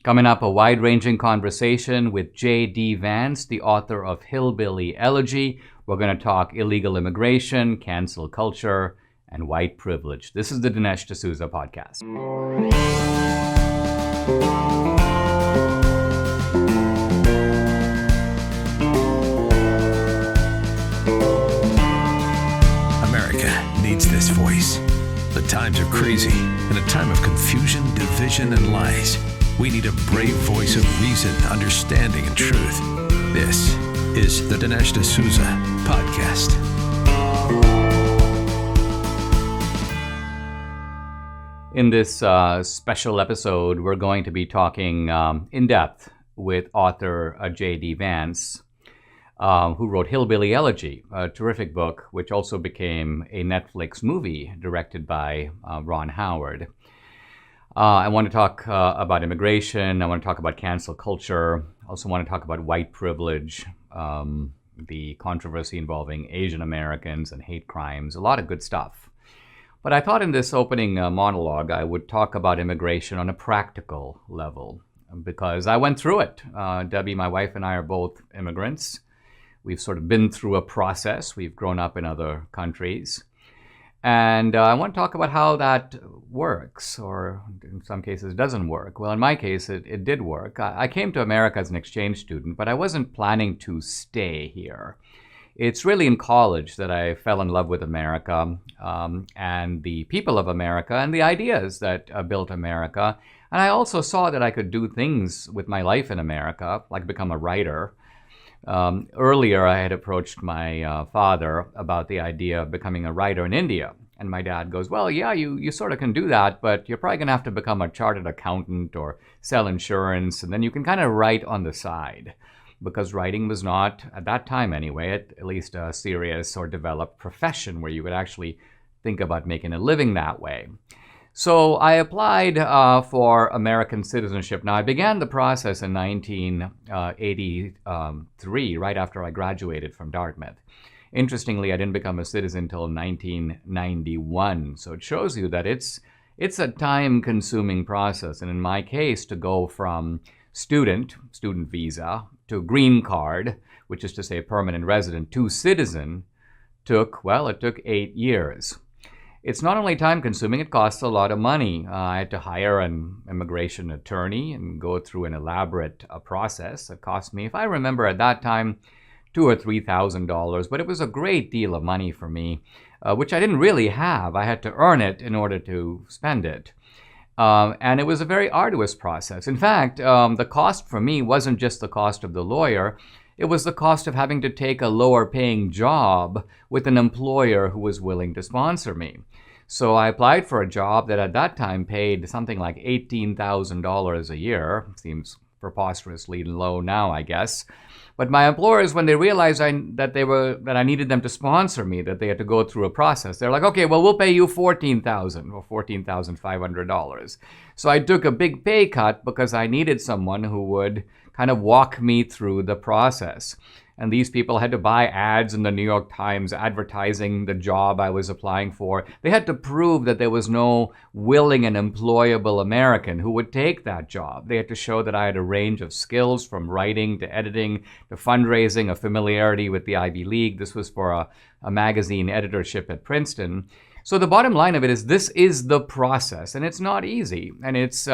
Coming up, a wide-ranging conversation with J.D. Vance, the author of Hillbilly Elegy. We're going to talk illegal immigration, cancel culture, and white privilege. This is the Dinesh D'Souza podcast. America needs this voice. The times are crazy. In a time of confusion, division, and lies, we need a brave voice of reason, understanding, and truth. This is the Dinesh D'Souza podcast. In this special episode, we're going to be talking in depth with author J.D. Vance, who wrote Hillbilly Elegy, a terrific book, which also became a Netflix movie directed by Ron Howard. I want to talk about immigration. I want to talk about cancel culture. I also want to talk about white privilege, the controversy involving Asian Americans and hate crimes, a lot of good stuff. But I thought in this opening monologue, I would talk about immigration on a practical level because I went through it. Debbie, my wife, and I are both immigrants. We've sort of been through a process. We've grown up in other countries. And I want to talk about how that works, or in some cases doesn't work. Well, in my case, it did work. I came to America as an exchange student, but I wasn't planning to stay here. It's really in college that I fell in love with America and the people of America and the ideas that built America. And I also saw that I could do things with my life in America, like become a writer. Earlier, I had approached my father about the idea of becoming a writer in India. And my dad goes, well, yeah, you sort of can do that, but you're probably going to have to become a chartered accountant or sell insurance, and then you can kind of write on the side. Because writing was not, at that time anyway, at least a serious or developed profession where you could actually think about making a living that way. So I applied for American citizenship. Now, I began the process in 1983, right after I graduated from Dartmouth. Interestingly, I didn't become a citizen until 1991. So it shows you that it's a time-consuming process. And in my case, to go from student visa, to green card, which is to say permanent resident, to citizen, took 8 years. It's not only time-consuming, it costs a lot of money. I had to hire an immigration attorney and go through an elaborate process. It cost me, if I remember at that time, $2,000 or $3,000, but it was a great deal of money for me, which I didn't really have. I had to earn it in order to spend it. And it was a very arduous process. In fact, the cost for me wasn't just the cost of the lawyer. It was the cost of having to take a lower paying job with an employer who was willing to sponsor me. So I applied for a job that at that time paid something like $18,000 a year. Seems preposterously low now, I guess. But my employers, when they realized that I needed them to sponsor me, that they had to go through a process, they're like, okay, well, we'll pay you $14,000 or $14,500. So I took a big pay cut because I needed someone who would kind of walk me through the process. And these people had to buy ads in the New York Times advertising the job I was applying for. They had to prove that there was no willing and employable American who would take that job. They had to show that I had a range of skills from writing to editing to fundraising, a familiarity with the Ivy League. This was for a magazine editorship at Princeton. So the bottom line of it is this is the process, and it's not easy. And it's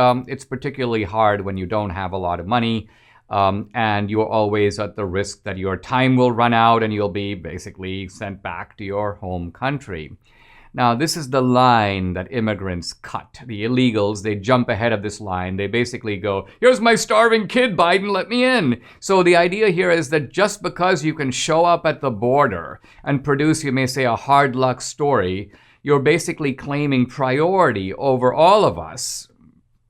particularly hard when you don't have a lot of money. And you're always at the risk that your time will run out and you'll be basically sent back to your home country. Now, this is the line that immigrants cut. The illegals, they jump ahead of this line. They basically go, here's my starving kid, Biden, let me in. So the idea here is that just because you can show up at the border and produce, you may say, a hard luck story, you're basically claiming priority over all of us.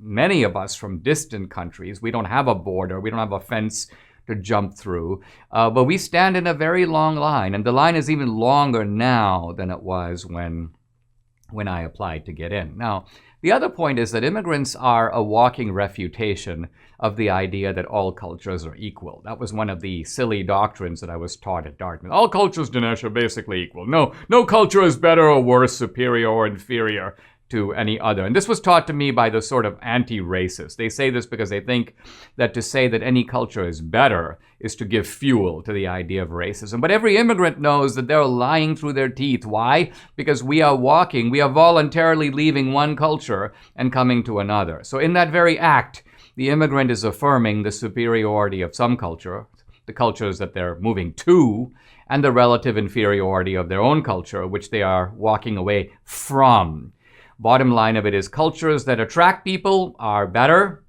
Many of us from distant countries, we don't have a border, we don't have a fence to jump through, but we stand in a very long line, and the line is even longer now than it was when I applied to get in. Now, the other point is that immigrants are a walking refutation of the idea that all cultures are equal. That was one of the silly doctrines that I was taught at Dartmouth. All cultures, Dinesh, are basically equal. No culture is better or worse, superior or inferior. to any other. And this was taught to me by the sort of anti-racist. They say this because they think that to say that any culture is better is to give fuel to the idea of racism. But every immigrant knows that they're lying through their teeth. Why? Because we are voluntarily leaving one culture and coming to another. So in that very act, the immigrant is affirming the superiority of some culture, the cultures that they're moving to, and the relative inferiority of their own culture, which they are walking away from. Bottom line of it is cultures that attract people are better.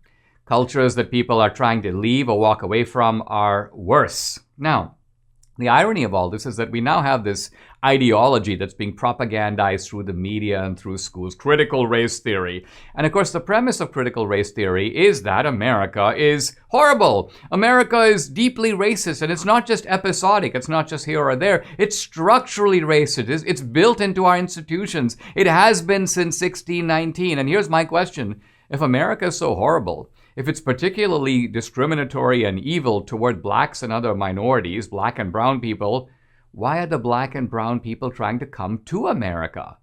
Cultures that people are trying to leave or walk away from are worse. Now, the irony of all this is that we now have this ideology that's being propagandized through the media and through schools, critical race theory. And of course, the premise of critical race theory is that America is horrible. America is deeply racist, and it's not just episodic. It's not just here or there. It's structurally racist. It's built into our institutions. It has been since 1619. And here's my question. If America is so horrible, if it's particularly discriminatory and evil toward blacks and other minorities, black and brown people, why are the black and brown people trying to come to America?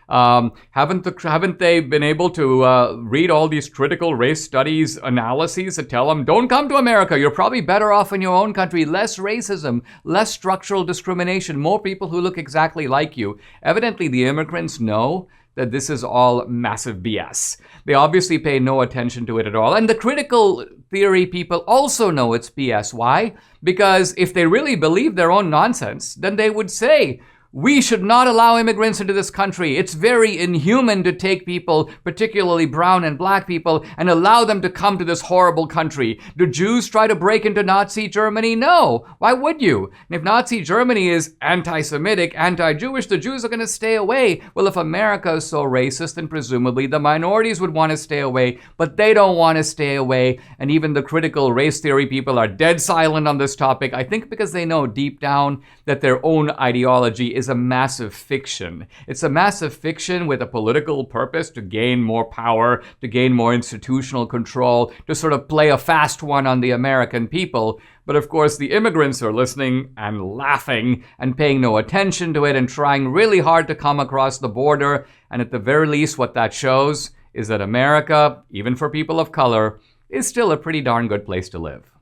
Haven't they been able to read all these critical race studies analyses that tell them, don't come to America, you're probably better off in your own country, less racism, less structural discrimination, more people who look exactly like you. Evidently, the immigrants know that this is all massive BS. They obviously pay no attention to it at all. And the critical theory people also know it's BS. Why? Because if they really believe their own nonsense, then they would say, we should not allow immigrants into this country. It's very inhuman to take people, particularly brown and black people, and allow them to come to this horrible country. Do Jews try to break into Nazi Germany? No. Why would you? And if Nazi Germany is anti-Semitic, anti-Jewish, the Jews are going to stay away. Well, if America is so racist, then presumably the minorities would want to stay away, but they don't want to stay away. And even the critical race theory people are dead silent on this topic, I think because they know deep down that their own ideology is a massive fiction. It's a massive fiction with a political purpose to gain more power, to gain more institutional control, to sort of play a fast one on the American people. But of course, the immigrants are listening and laughing and paying no attention to it and trying really hard to come across the border. And at the very least, what that shows is that America, even for people of color, is still a pretty darn good place to live.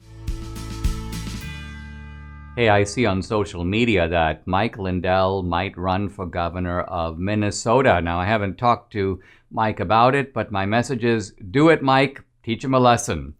Hey, I see on social media that Mike Lindell might run for governor of Minnesota. Now, I haven't talked to Mike about it, but my message is, do it, Mike. Teach him a lesson.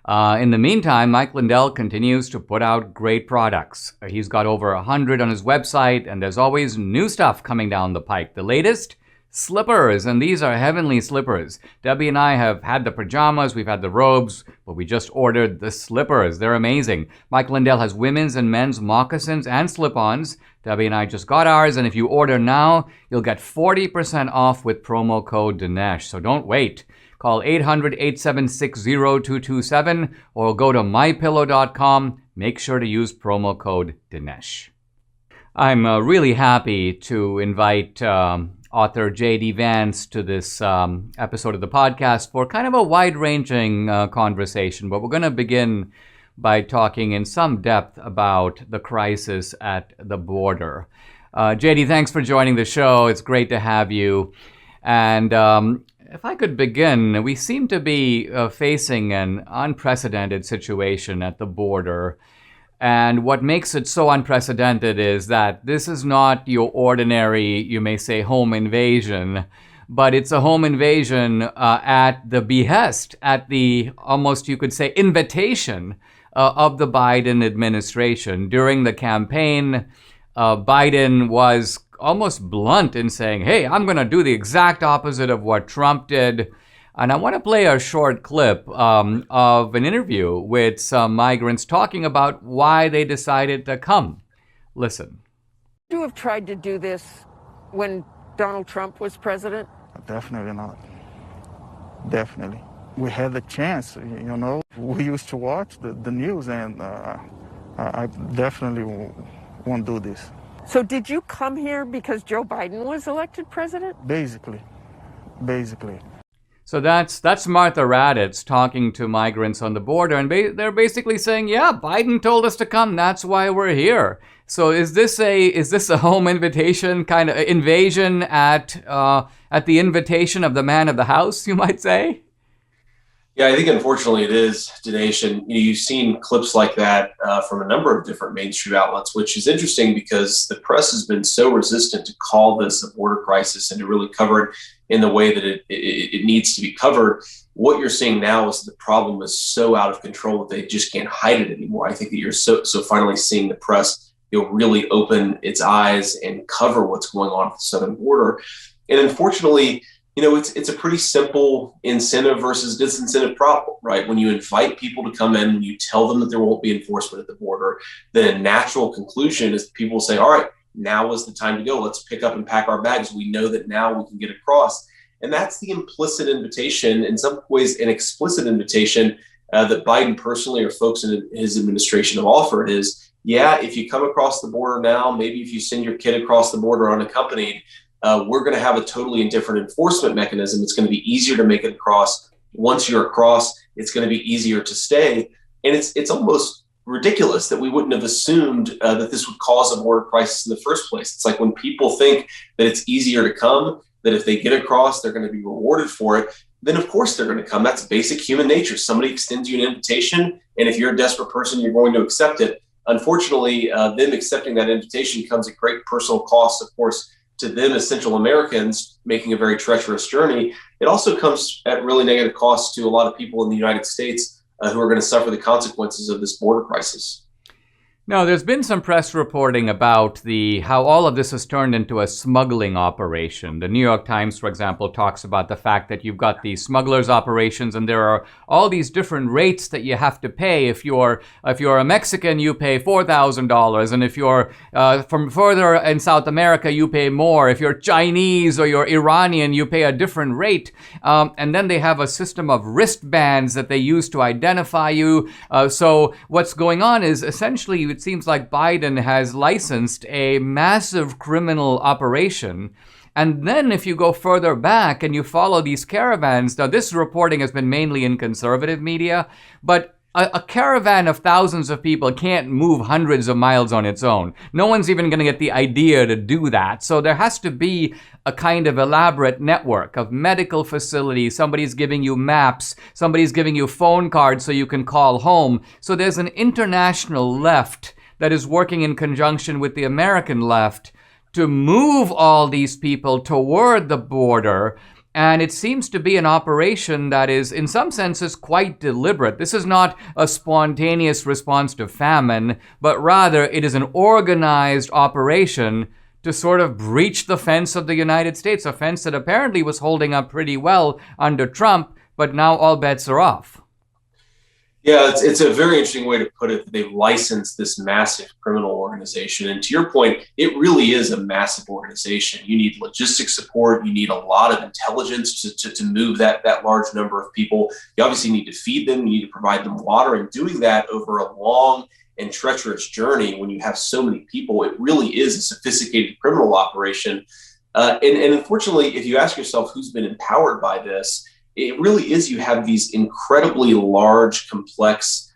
In the meantime, Mike Lindell continues to put out great products. He's got over 100 on his website, and there's always new stuff coming down the pike. The latest? Slippers, and these are heavenly slippers. Debbie and I have had the pajamas, we've had the robes, but we just ordered the slippers. They're amazing. Mike Lindell has women's and men's moccasins and slip-ons. Debbie and I just got ours, and if you order now, you'll get 40% off with promo code Dinesh. So don't wait. Call 800-876-0227 or go to mypillow.com. Make sure to use promo code Dinesh. I'm really happy to invite author J.D. Vance to this episode of the podcast for kind of a wide-ranging conversation, but we're going to begin by talking in some depth about the crisis at the border. J.D., thanks for joining the show. It's great to have you. And if I could begin, we seem to be facing an unprecedented situation at the border. And what makes it so unprecedented is that this is not your ordinary, you may say, home invasion, but it's a home invasion at the behest, at the almost, you could say, invitation of the Biden administration. During the campaign, Biden was almost blunt in saying, hey, I'm going to do the exact opposite of what Trump did. And I want to play a short clip of an interview with some migrants talking about why they decided to come. Listen. Would you have tried to do this when Donald Trump was president? Definitely not. Definitely. We had the chance, you know. We used to watch the news, and I definitely won't do this. So did you come here because Joe Biden was elected president? Basically. So that's Martha Raddatz talking to migrants on the border, and they're basically saying, "Yeah, Biden told us to come. That's why we're here." So is this a home invitation kind of invasion at the invitation of the man of the house, you might say? Yeah, I think unfortunately it is, Dinesh, and you've seen clips like that from a number of different mainstream outlets, which is interesting because the press has been so resistant to call this a border crisis and to really cover it in the way that it needs to be covered. What you're seeing now is the problem is so out of control that they just can't hide it anymore. I think that you're so finally seeing the press really open its eyes and cover what's going on at the southern border. And unfortunately, it's a pretty simple incentive versus disincentive problem, right? When you invite people to come in, when you tell them that there won't be enforcement at the border, then a natural conclusion is people say, all right, now is the time to go. Let's pick up and pack our bags. We know that now we can get across. And that's the implicit invitation, in some ways an explicit invitation that Biden personally or folks in his administration have offered is, yeah, if you come across the border now, maybe if you send your kid across the border unaccompanied, we're going to have a totally different enforcement mechanism. It's going to be easier to make it across. Once you're across, it's going to be easier to stay. And it's almost ridiculous that we wouldn't have assumed that this would cause a border crisis in the first place. It's like when people think that it's easier to come, that if they get across, they're going to be rewarded for it, then of course they're going to come. That's basic human nature. Somebody extends you an invitation, and if you're a desperate person, you're going to accept it. Unfortunately, them accepting that invitation comes at great personal cost, of course, to them as Central Americans making a very treacherous journey. It also comes at really negative cost to a lot of people in the United States who are going to suffer the consequences of this border crisis. Now, there's been some press reporting about how all of this has turned into a smuggling operation. The New York Times, for example, talks about the fact that you've got these smugglers operations, and there are all these different rates that you have to pay. If you're a Mexican, you pay $4,000, and if you're from further in South America, you pay more. If you're Chinese or you're Iranian, you pay a different rate. And then they have a system of wristbands that they use to identify you. So what's going on is essentially, it seems like Biden has licensed a massive criminal operation. And then if you go further back and you follow these caravans, now this reporting has been mainly in conservative media, but a caravan of thousands of people can't move hundreds of miles on its own. No one's even going to get the idea to do that. So there has to be a kind of elaborate network of medical facilities. Somebody's giving you maps. Somebody's giving you phone cards so you can call home. So there's an international left that is working in conjunction with the American left to move all these people toward the border. And it seems to be an operation that is, in some senses, quite deliberate. This is not a spontaneous response to famine, but rather it is an organized operation to sort of breach the fence of the United States, a fence that apparently was holding up pretty well under Trump, but now all bets are off. Yeah, it's a very interesting way to put it. They've licensed this massive criminal organization. And to your point, it really is a massive organization. You need logistic support. You need a lot of intelligence to move that large number of people. You obviously need to feed them. You need to provide them water. And doing that over a long and treacherous journey when you have so many people, it really is a sophisticated criminal operation. And unfortunately, if you ask yourself who's been empowered by this, it really is, you have these incredibly large, complex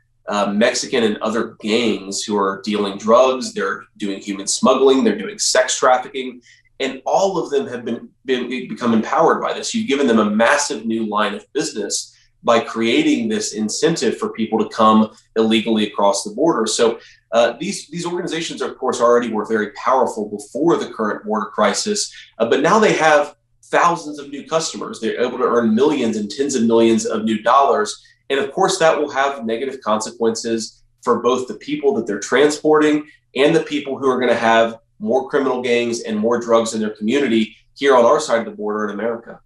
Mexican and other gangs who are dealing drugs, they're doing human smuggling, they're doing sex trafficking, and all of them have become empowered by this. You've given them a massive new line of business by creating this incentive for people to come illegally across the border. So these organizations, of course, already were very powerful before the current border crisis, but now they have thousands of new customers. They're able to earn millions and tens of millions of new dollars. And of course, that will have negative consequences for both the people that they're transporting and the people who are going to have more criminal gangs and more drugs in their community here on our side of the border in America.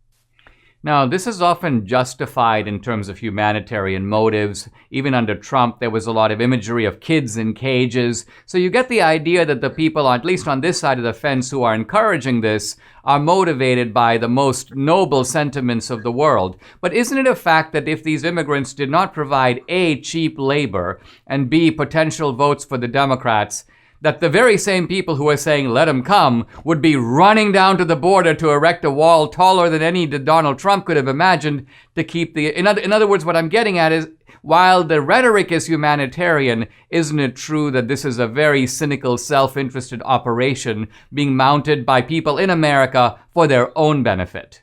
Now, this is often justified in terms of humanitarian motives. Even under Trump, there was a lot of imagery of kids in cages. So you get the idea that the people, at least on this side of the fence, who are encouraging this are motivated by the most noble sentiments of the world. But isn't it a fact that if these immigrants did not provide A, cheap labor, and B, potential votes for the Democrats, that the very same people who are saying, let them come, would be running down to the border to erect a wall taller than any that Donald Trump could have imagined to keep the... In other words, what I'm getting at is, while the rhetoric is humanitarian, isn't it true that this is a very cynical, self-interested operation being mounted by people in America for their own benefit?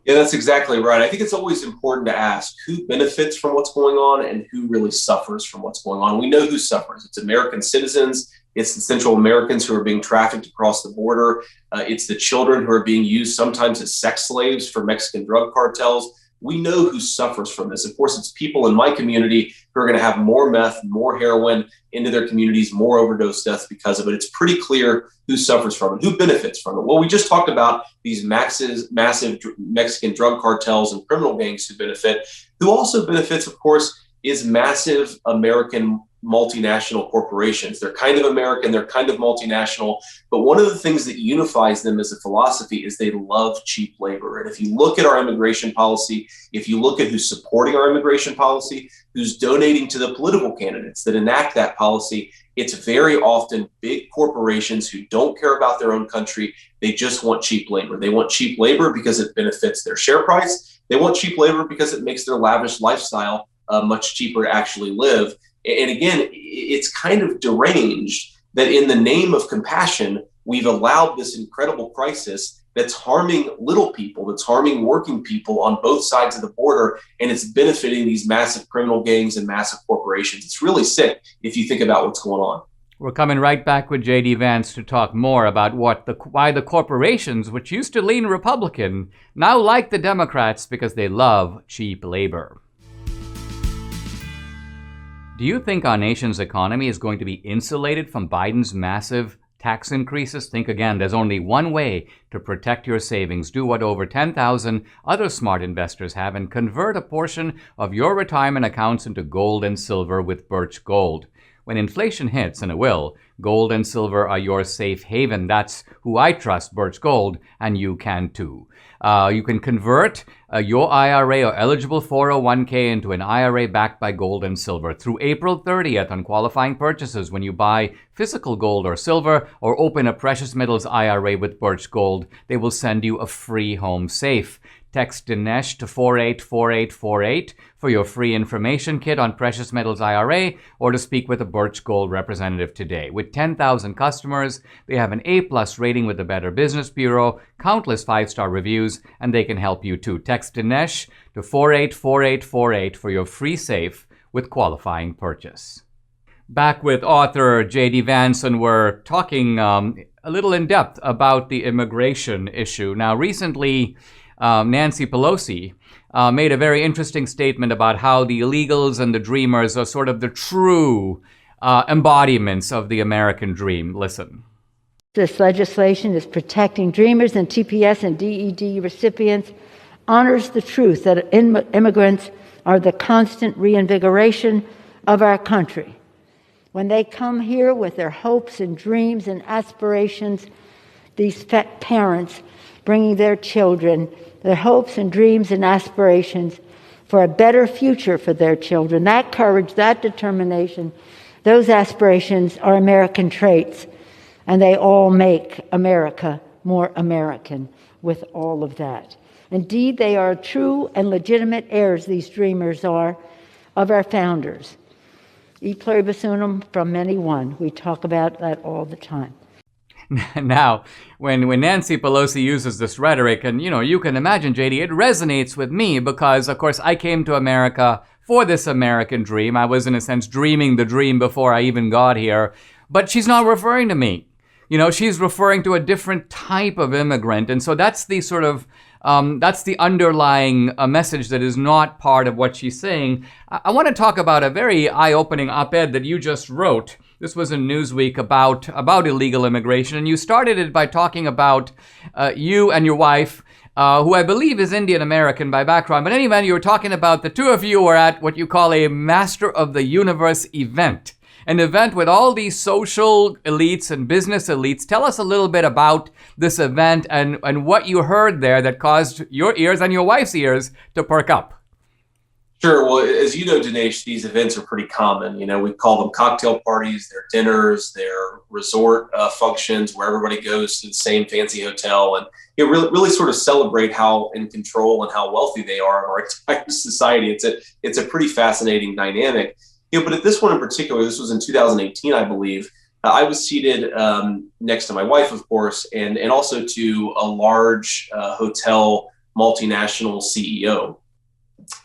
Yeah, that's exactly right. I think it's always important to ask who benefits from what's going on and who really suffers from what's going on. We know who suffers. It's American citizens. It's the Central Americans who are being trafficked across the border. It's the children who are being used sometimes as sex slaves for Mexican drug cartels. We know who suffers from this. Of course, it's people in my community who are going to have more meth, more heroin into their communities, more overdose deaths because of it. It's pretty clear who suffers from it, who benefits from it. Well, we just talked about these massive Mexican drug cartels and criminal gangs who benefit. Who also benefits, of course, is massive American multinational corporations. They're kind of American, they're kind of multinational, but one of the things that unifies them as a philosophy is they love cheap labor. And if you look at our immigration policy, if you look at who's supporting our immigration policy, who's donating to the political candidates that enact that policy, it's very often big corporations who don't care about their own country. They just want cheap labor. They want cheap labor because it benefits their share price. They want cheap labor because it makes their lavish lifestyle much cheaper to actually live. And again, it's kind of deranged that in the name of compassion, we've allowed this incredible crisis that's harming little people, that's harming working people on both sides of the border, and it's benefiting these massive criminal gangs and massive corporations. It's really sick if you think about what's going on. We're coming right back with J.D. Vance to talk more about why the corporations, which used to lean Republican, now like the Democrats because they love cheap labor. Do you think our nation's economy is going to be insulated from Biden's massive tax increases? Think again. There's only one way to protect your savings. Do what over 10,000 other smart investors have and convert a portion of your retirement accounts into gold and silver with Birch Gold. When inflation hits, and it will, gold and silver are your safe haven. That's who I trust, Birch Gold, and you can too. You can convert your IRA or eligible 401k into an IRA backed by gold and silver through April 30th on qualifying purchases when you buy physical gold or silver or open a precious metals IRA with Birch Gold. They will send you a free home safe. Text Dinesh to 484848 for your free information kit on Precious Metals IRA or to speak with a Birch Gold representative today. With 10,000 customers, they have an A+ rating with the Better Business Bureau, countless 5-star reviews, and they can help you too. Text Dinesh to 484848 for your free safe with qualifying purchase. Back with author J.D. Vance, and we're talking a little in depth about the immigration issue. Now, recently, Nancy Pelosi made a very interesting statement about how the illegals and the dreamers are sort of the true embodiments of the American dream. Listen. This legislation is protecting dreamers and TPS and DED recipients, honors the truth that immigrants are the constant reinvigoration of our country. When they come here with their hopes and dreams and aspirations, these parents bringing their children, their hopes and dreams and aspirations for a better future for their children. That courage, that determination, those aspirations are American traits, and they all make America more American with all of that. Indeed, they are true and legitimate heirs, these dreamers are, of our founders. E pluribus unum from many one. We talk about that all the time. Now, when Nancy Pelosi uses this rhetoric, and you can imagine, JD, it resonates with me because, of course, I came to America for this American dream. I was, in a sense, dreaming the dream before I even got here. But she's not referring to me. She's referring to a different type of immigrant. And so that's the sort of, that's the underlying message that is not part of what she's saying. I want to talk about a very eye-opening op-ed that you just wrote. This was in Newsweek about illegal immigration, and you started it by talking about you and your wife, who I believe is Indian American by background. But anyway, you were talking about the two of you were at what you call a Master of the Universe event, an event with all these social elites and business elites. Tell us a little bit about this event and what you heard there that caused your ears and your wife's ears to perk up. Sure. Well, as you know, Dinesh, these events are pretty common. We call them cocktail parties, they're dinners, they're resort functions where everybody goes to the same fancy hotel and really sort of celebrate how in control and how wealthy they are in our entire society. It's a pretty fascinating dynamic. But at this one in particular, this was in 2018, I believe. I was seated next to my wife, of course, and also to a large hotel multinational CEO.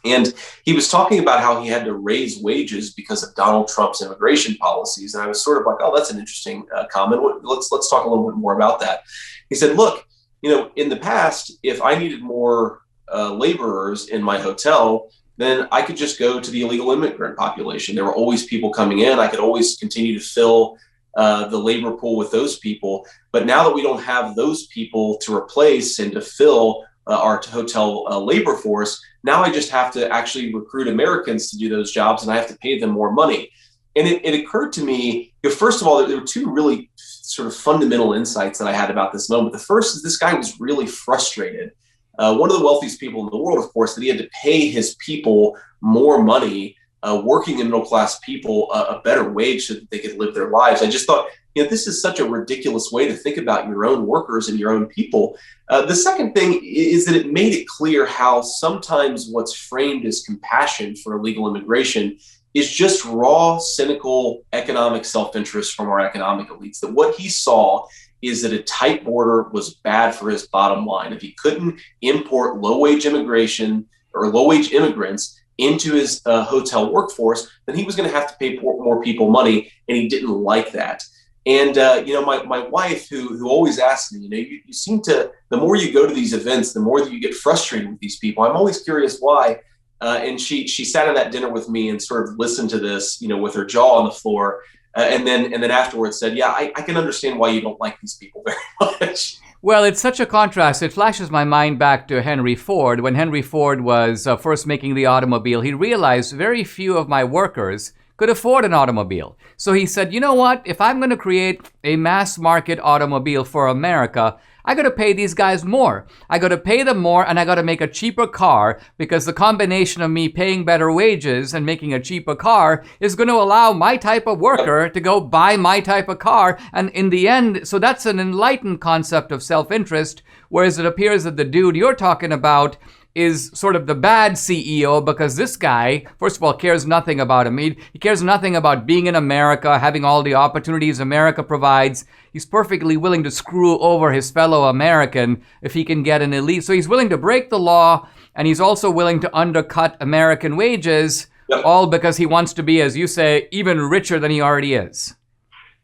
And he was talking about how he had to raise wages because of Donald Trump's immigration policies. And I was sort of like, oh, that's an interesting comment. Let's talk a little bit more about that. He said, look, in the past, if I needed more laborers in my hotel, then I could just go to the illegal immigrant population. There were always people coming in. I could always continue to fill the labor pool with those people. But now that we don't have those people to replace and to fill our hotel labor force, now I just have to actually recruit Americans to do those jobs, and I have to pay them more money. And it occurred to me, first of all, there were two really sort of fundamental insights that I had about this moment. The first is this guy was really frustrated. One of the wealthiest people in the world, of course, that he had to pay his people more money, working and middle class people a better wage so that they could live their lives. I just thought, this is such a ridiculous way to think about your own workers and your own people. The second thing is that it made it clear how sometimes what's framed as compassion for illegal immigration is just raw, cynical economic self-interest from our economic elites. That what he saw is that a tight border was bad for his bottom line. If he couldn't import low-wage immigration or low-wage immigrants into his hotel workforce, then he was going to have to pay more people money, and he didn't like that. And my wife, who always asks me, you seem to, the more you go to these events, the more that you get frustrated with these people. I'm always curious why. And she sat at that dinner with me and sort of listened to this, with her jaw on the floor, and then afterwards said, "Yeah, I can understand why you don't like these people very much." Well, it's such a contrast. It flashes my mind back to Henry Ford. When Henry Ford was first making the automobile, he realized very few of my workers could afford an automobile. So he said, you know what? If I'm going to create a mass market automobile for America, I got to pay these guys more. I got to pay them more, and I got to make a cheaper car, because the combination of me paying better wages and making a cheaper car is going to allow my type of worker to go buy my type of car. And in the end, so that's an enlightened concept of self-interest, whereas it appears that the dude you're talking about is sort of the bad CEO, because this guy, first of all, cares nothing about him. He cares nothing about being in America, having all the opportunities America provides. He's perfectly willing to screw over his fellow American if he can get an elite. So he's willing to break the law, and he's also willing to undercut American wages, all because he wants to be, as you say, even richer than he already is.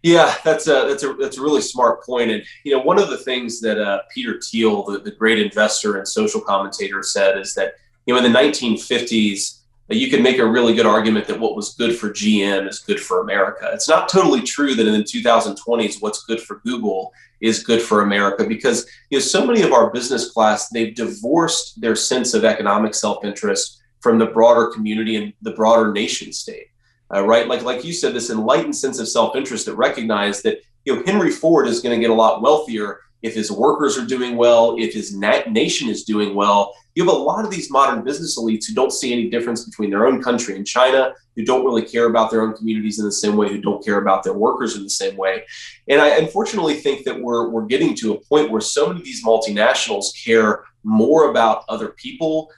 Yeah, that's a really smart point. And one of the things that Peter Thiel, the great investor and social commentator, said is that in the 1950s, you could make a really good argument that what was good for GM is good for America. It's not totally true that in the 2020s, what's good for Google is good for America, because so many of our business class, they've divorced their sense of economic self-interest from the broader community and the broader nation state. Right, like you said, this enlightened sense of self-interest that recognized that Henry Ford is going to get a lot wealthier if his workers are doing well, if his nation is doing well. You have a lot of these modern business elites who don't see any difference between their own country and China, who don't really care about their own communities in the same way, who don't care about their workers in the same way. And I unfortunately think that we're getting to a point where so many of these multinationals care more about other people,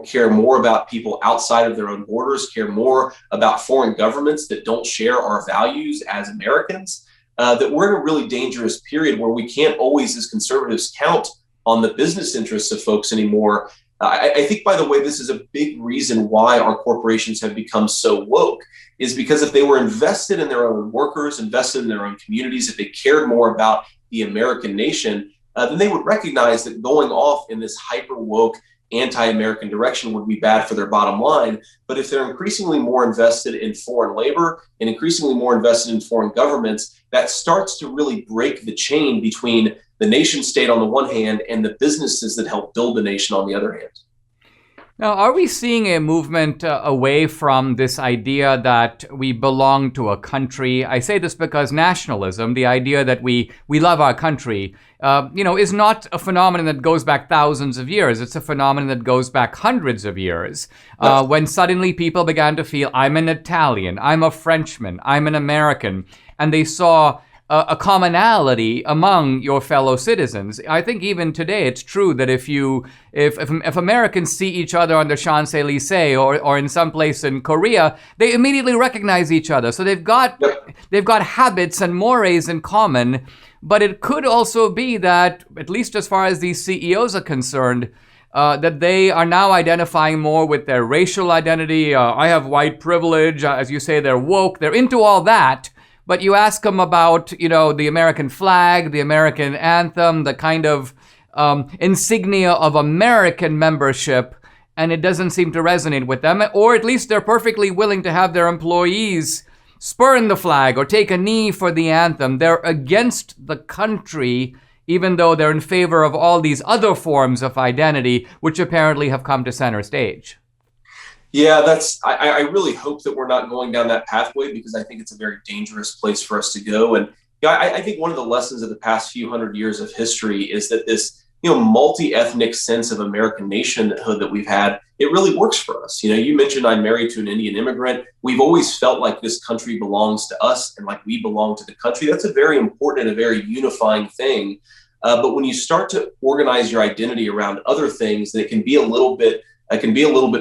care more about people outside of their own borders, care more about foreign governments that don't share our values as Americans, that we're in a really dangerous period where we can't always, as conservatives, count on the business interests of folks anymore. I think, by the way, this is a big reason why our corporations have become so woke, is because if they were invested in their own workers, invested in their own communities, if they cared more about the American nation, then they would recognize that going off in this hyper woke anti-American direction would be bad for their bottom line. But if they're increasingly more invested in foreign labor and increasingly more invested in foreign governments, that starts to really break the chain between the nation state on the one hand and the businesses that help build the nation on the other hand. Now, are we seeing a movement away from this idea that we belong to a country? I say this because nationalism, the idea that we love our country, is not a phenomenon that goes back thousands of years. It's a phenomenon that goes back hundreds of years. When suddenly people began to feel, I'm an Italian, I'm a Frenchman, I'm an American, and they saw a commonality among your fellow citizens. I think even today it's true that if Americans see each other on the Champs-Élysées or in some place in Korea, they immediately recognize each other. So they've got habits and mores in common. But it could also be that, at least as far as these CEOs are concerned, that they are now identifying more with their racial identity. I have white privilege. As you say, they're woke. They're into all that. But you ask them about, the American flag, the American anthem, the kind of insignia of American membership, and it doesn't seem to resonate with them. Or at least they're perfectly willing to have their employees spurn the flag or take a knee for the anthem. They're against the country, even though they're in favor of all these other forms of identity, which apparently have come to center stage. Yeah, I really hope that we're not going down that pathway, because I think it's a very dangerous place for us to go. And I think one of the lessons of the past few hundred years of history is that this, multi-ethnic sense of American nationhood that we've had, it really works for us. You mentioned I'm married to an Indian immigrant. We've always felt like this country belongs to us and like we belong to the country. That's a very important and a very unifying thing. But when you start to organize your identity around other things, then it can be a little bit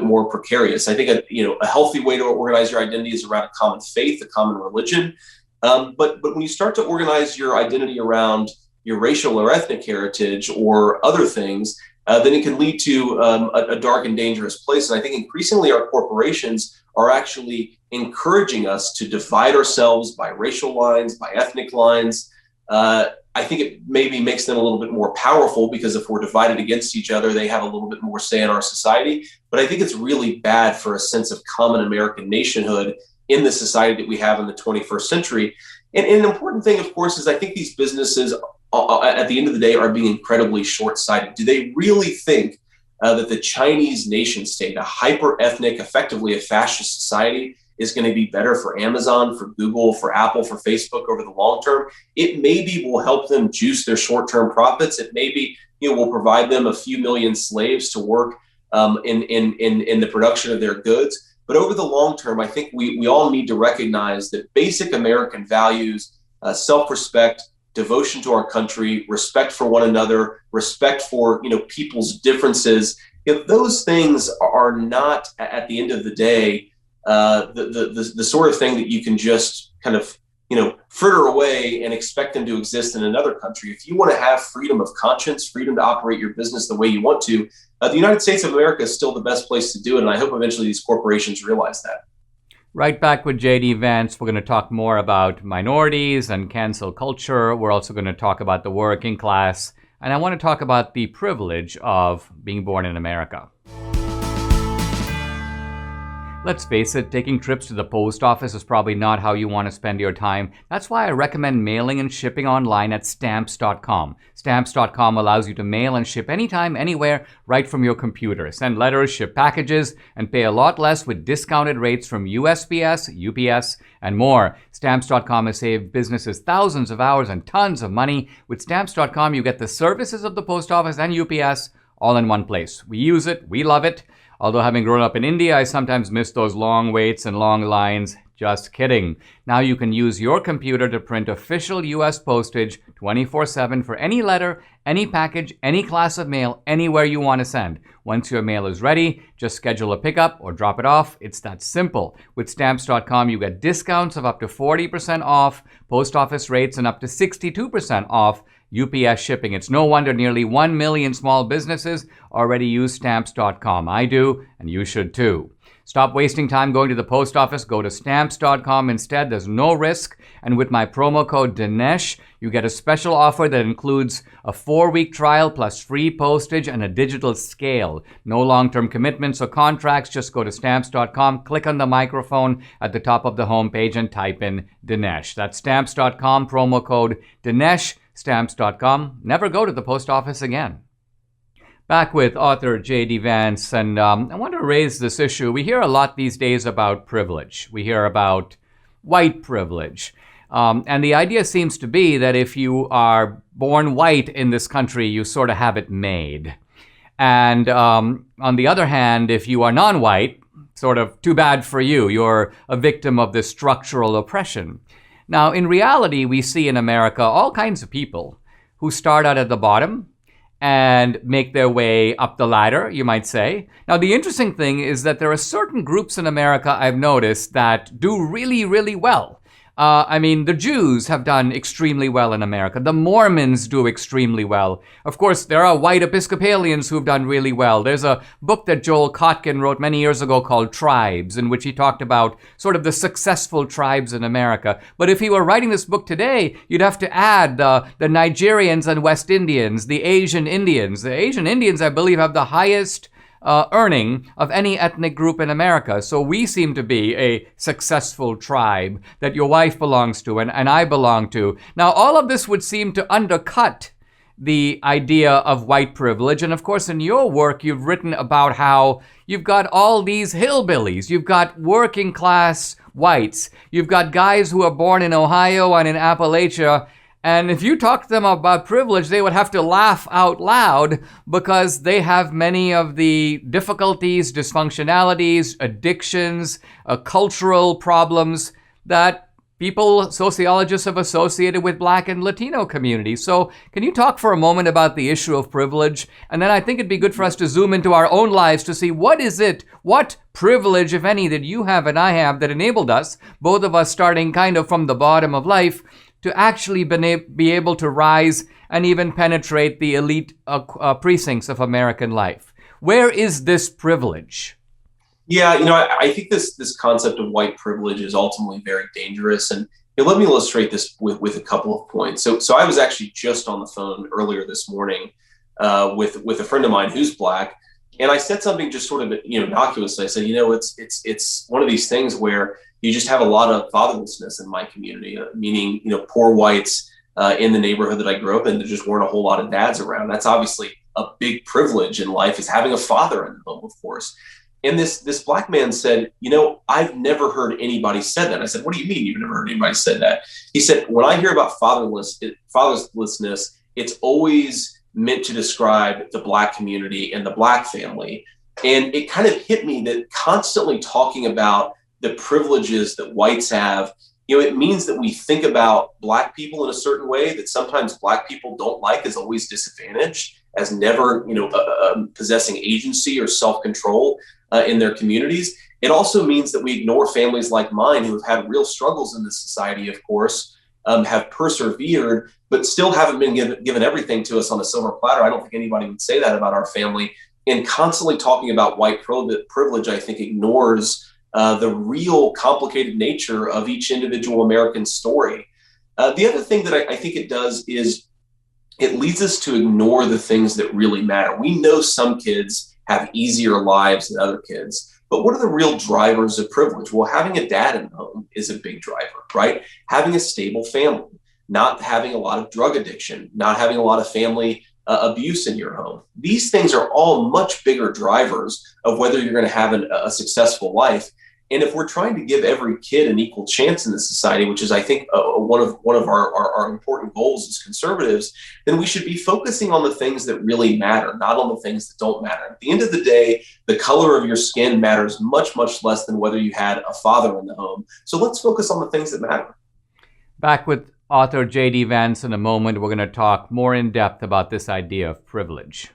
more precarious. I think a healthy way to organize your identity is around a common faith, a common religion. But when you start to organize your identity around your racial or ethnic heritage or other things, then it can lead to a dark and dangerous place. And I think increasingly our corporations are actually encouraging us to divide ourselves by racial lines, by ethnic lines. I think it maybe makes them a little bit more powerful, because if we're divided against each other, they have a little bit more say in our society. But I think it's really bad for a sense of common American nationhood in the society that we have in the 21st century. And an important thing, of course, is I think these businesses, at the end of the day, are being incredibly short-sighted. Do they really think that the Chinese nation state, a hyper-ethnic, effectively a fascist society, is going to be better for Amazon, for Google, for Apple, for Facebook over the long term? It maybe will help them juice their short-term profits. It maybe will provide them a few million slaves to work in the production of their goods. But over the long term, I think we all need to recognize that basic American values, self-respect, devotion to our country, respect for one another, respect for people's differences, if those things are not, at the end of the day, the sort of thing that you can just kind of fritter away and expect them to exist in another country. If you want to have freedom of conscience, freedom to operate your business the way you want to, the United States of America is still the best place to do it. And I hope eventually these corporations realize that. Right back with J.D. Vance. We're going to talk more about minorities and cancel culture. We're also going to talk about the working class. And I want to talk about the privilege of being born in America. Let's face it, taking trips to the post office is probably not how you want to spend your time. That's why I recommend mailing and shipping online at Stamps.com. Stamps.com allows you to mail and ship anytime, anywhere, right from your computer. Send letters, ship packages, and pay a lot less with discounted rates from USPS, UPS, and more. Stamps.com has saved businesses thousands of hours and tons of money. With Stamps.com, you get the services of the post office and UPS all in one place. We use it. We love it. Although having grown up in India, I sometimes miss those long waits and long lines. Just kidding. Now you can use your computer to print official US postage 24/7 for any letter, any package, any class of mail, anywhere you want to send. Once your mail is ready, just schedule a pickup or drop it off. It's that simple. With Stamps.com, you get discounts of up to 40% off, post office rates, and up to 62% off UPS shipping. It's no wonder nearly 1 million small businesses already use Stamps.com. I do, and you should too. Stop wasting time going to the post office. Go to Stamps.com instead. There's no risk. And with my promo code Dinesh, you get a special offer that includes a 4-week trial plus free postage and a digital scale. No long-term commitments or contracts. Just go to Stamps.com, click on the microphone at the top of the homepage and type in Dinesh. That's Stamps.com, promo code Dinesh. Stamps.com. Never go to the post office again. Back with author J.D. Vance, and I want to raise this issue. We hear a lot these days about privilege. We hear about white privilege. And the idea seems to be that if you are born white in this country, you sort of have it made. And on the other hand, if you are non-white, sort of too bad for you. You're a victim of this structural oppression. Now, in reality, we see in America all kinds of people who start out at the bottom and make their way up the ladder, you might say. Now, the interesting thing is that there are certain groups in America I've noticed that do really, really well. The Jews have done extremely well in America. The Mormons do extremely well. Of course, there are white Episcopalians who've done really well. There's a book that Joel Kotkin wrote many years ago called Tribes, in which he talked about sort of the successful tribes in America. But if he were writing this book today, you'd have to add the Nigerians and West Indians, the Asian Indians. The Asian Indians, I believe, have the highest earning of any ethnic group in America. So we seem to be a successful tribe that your wife belongs to and I belong to. Now, all of this would seem to undercut the idea of white privilege. And of course, in your work, you've written about how you've got all these hillbillies. You've got working class whites. You've got guys who are born in Ohio and in Appalachia. And if you talk to them about privilege, they would have to laugh out loud because they have many of the difficulties, dysfunctionalities, addictions, cultural problems that people, sociologists have associated with Black and Latino communities. So can you talk for a moment about the issue of privilege? And then I think it'd be good for us to zoom into our own lives to see what privilege, if any, that you have and I have that enabled us, both of us starting kind of from the bottom of life, to actually be able to rise and even penetrate the elite precincts of American life. Where is this privilege? Yeah, I think this concept of white privilege is ultimately very dangerous. And let me illustrate this with a couple of points. So I was actually just on the phone earlier this morning with a friend of mine who's Black. And I said something just sort of, innocuously. I said, it's one of these things where you just have a lot of fatherlessness in my community, meaning, poor whites in the neighborhood that I grew up in, there just weren't a whole lot of dads around. That's obviously a big privilege in life, is having a father in the home, of course. And this Black man said, I've never heard anybody said that. I said, what do you mean you've never heard anybody said that? He said, when I hear about fatherlessness, it's always meant to describe the Black community and the Black family. And it kind of hit me that constantly talking about the privileges that whites have, it means that we think about Black people in a certain way that sometimes Black people don't like as always disadvantaged, as never, possessing agency or self-control in their communities. It also means that we ignore families like mine who have had real struggles in this society, of course, have persevered, but still haven't been given everything to us on a silver platter. I don't think anybody would say that about our family. And constantly talking about white privilege, I think, ignores the real complicated nature of each individual American story. The other thing that I think it does is it leads us to ignore the things that really matter. We know some kids have easier lives than other kids, but what are the real drivers of privilege? Well, having a dad in the home is a big driver, right? Having a stable family, not having a lot of drug addiction, not having a lot of family abuse in your home. These things are all much bigger drivers of whether you're going to have a successful life. And if we're trying to give every kid an equal chance in this society, which is, I think, one of our important goals as conservatives, then we should be focusing on the things that really matter, not on the things that don't matter. At the end of the day, the color of your skin matters much, much less than whether you had a father in the home. So let's focus on the things that matter. Back with author J.D. Vance in a moment. We're going to talk more in depth about this idea of privilege.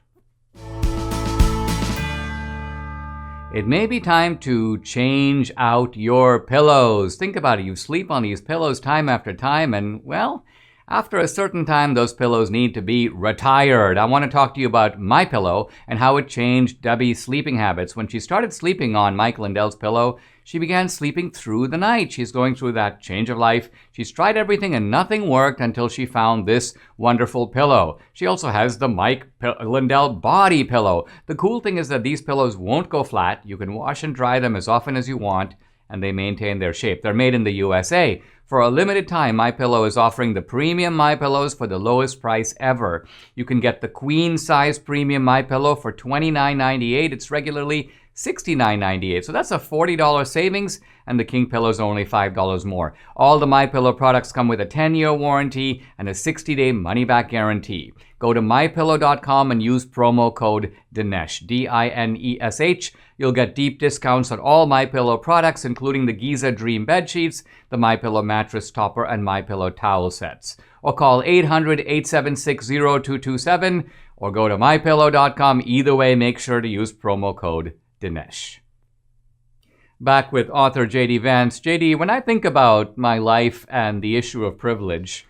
It may be time to change out your pillows. Think about it. You sleep on these pillows time after time, and, well, after a certain time, those pillows need to be retired. I want to talk to you about my pillow and how it changed Debbie's sleeping habits. When she started sleeping on Mike Lindell's pillow, she began sleeping through the night. She's going through that change of life. She's tried everything and nothing worked until she found this wonderful pillow. She also has the Mike Lindell body pillow. The cool thing is that these pillows won't go flat. You can wash and dry them as often as you want, and they maintain their shape. They're made in the USA. For a limited time, MyPillow is offering the premium MyPillows for the lowest price ever. You can get the queen size premium MyPillow for $29.98. It's regularly $69.98. So that's a $40 savings, and the king pillow is only $5 more. All the MyPillow products come with a 10-year warranty and a 60-day money-back guarantee. Go to mypillow.com and use promo code Dinesh, D-I-N-E-S-H. You'll get deep discounts on all MyPillow products, including the Giza Dream bed sheets, the MyPillow mattress topper, and MyPillow towel sets. Or call 800-876-0227 or go to mypillow.com. Either way, make sure to use promo code Dinesh. Back with author J.D. Vance. J.D., when I think about my life and the issue of privilege,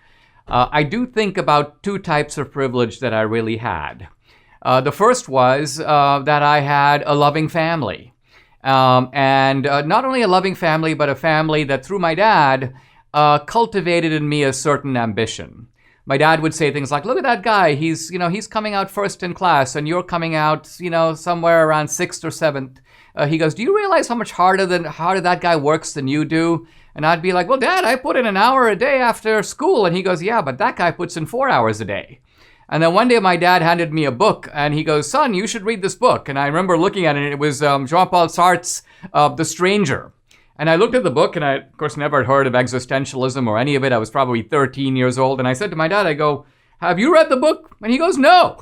I do think about two types of privilege that I really had. The first was that I had a loving family. And not only a loving family, but a family that through my dad cultivated in me a certain ambition. My dad would say things like, look at that guy, he's coming out first in class and you're coming out, somewhere around 6th or 7th. He goes, do you realize how much harder that guy works than you do? And I'd be like, well, Dad, I put in an hour a day after school. And he goes, yeah, but that guy puts in 4 hours a day. And then one day my dad handed me a book and he goes, son, you should read this book. And I remember looking at it, and it was Jean-Paul Sartre's The Stranger. And I looked at the book, and I, of course, never heard of existentialism or any of it. I was probably 13 years old. And I said to my dad, I go, have you read the book? And he goes, no,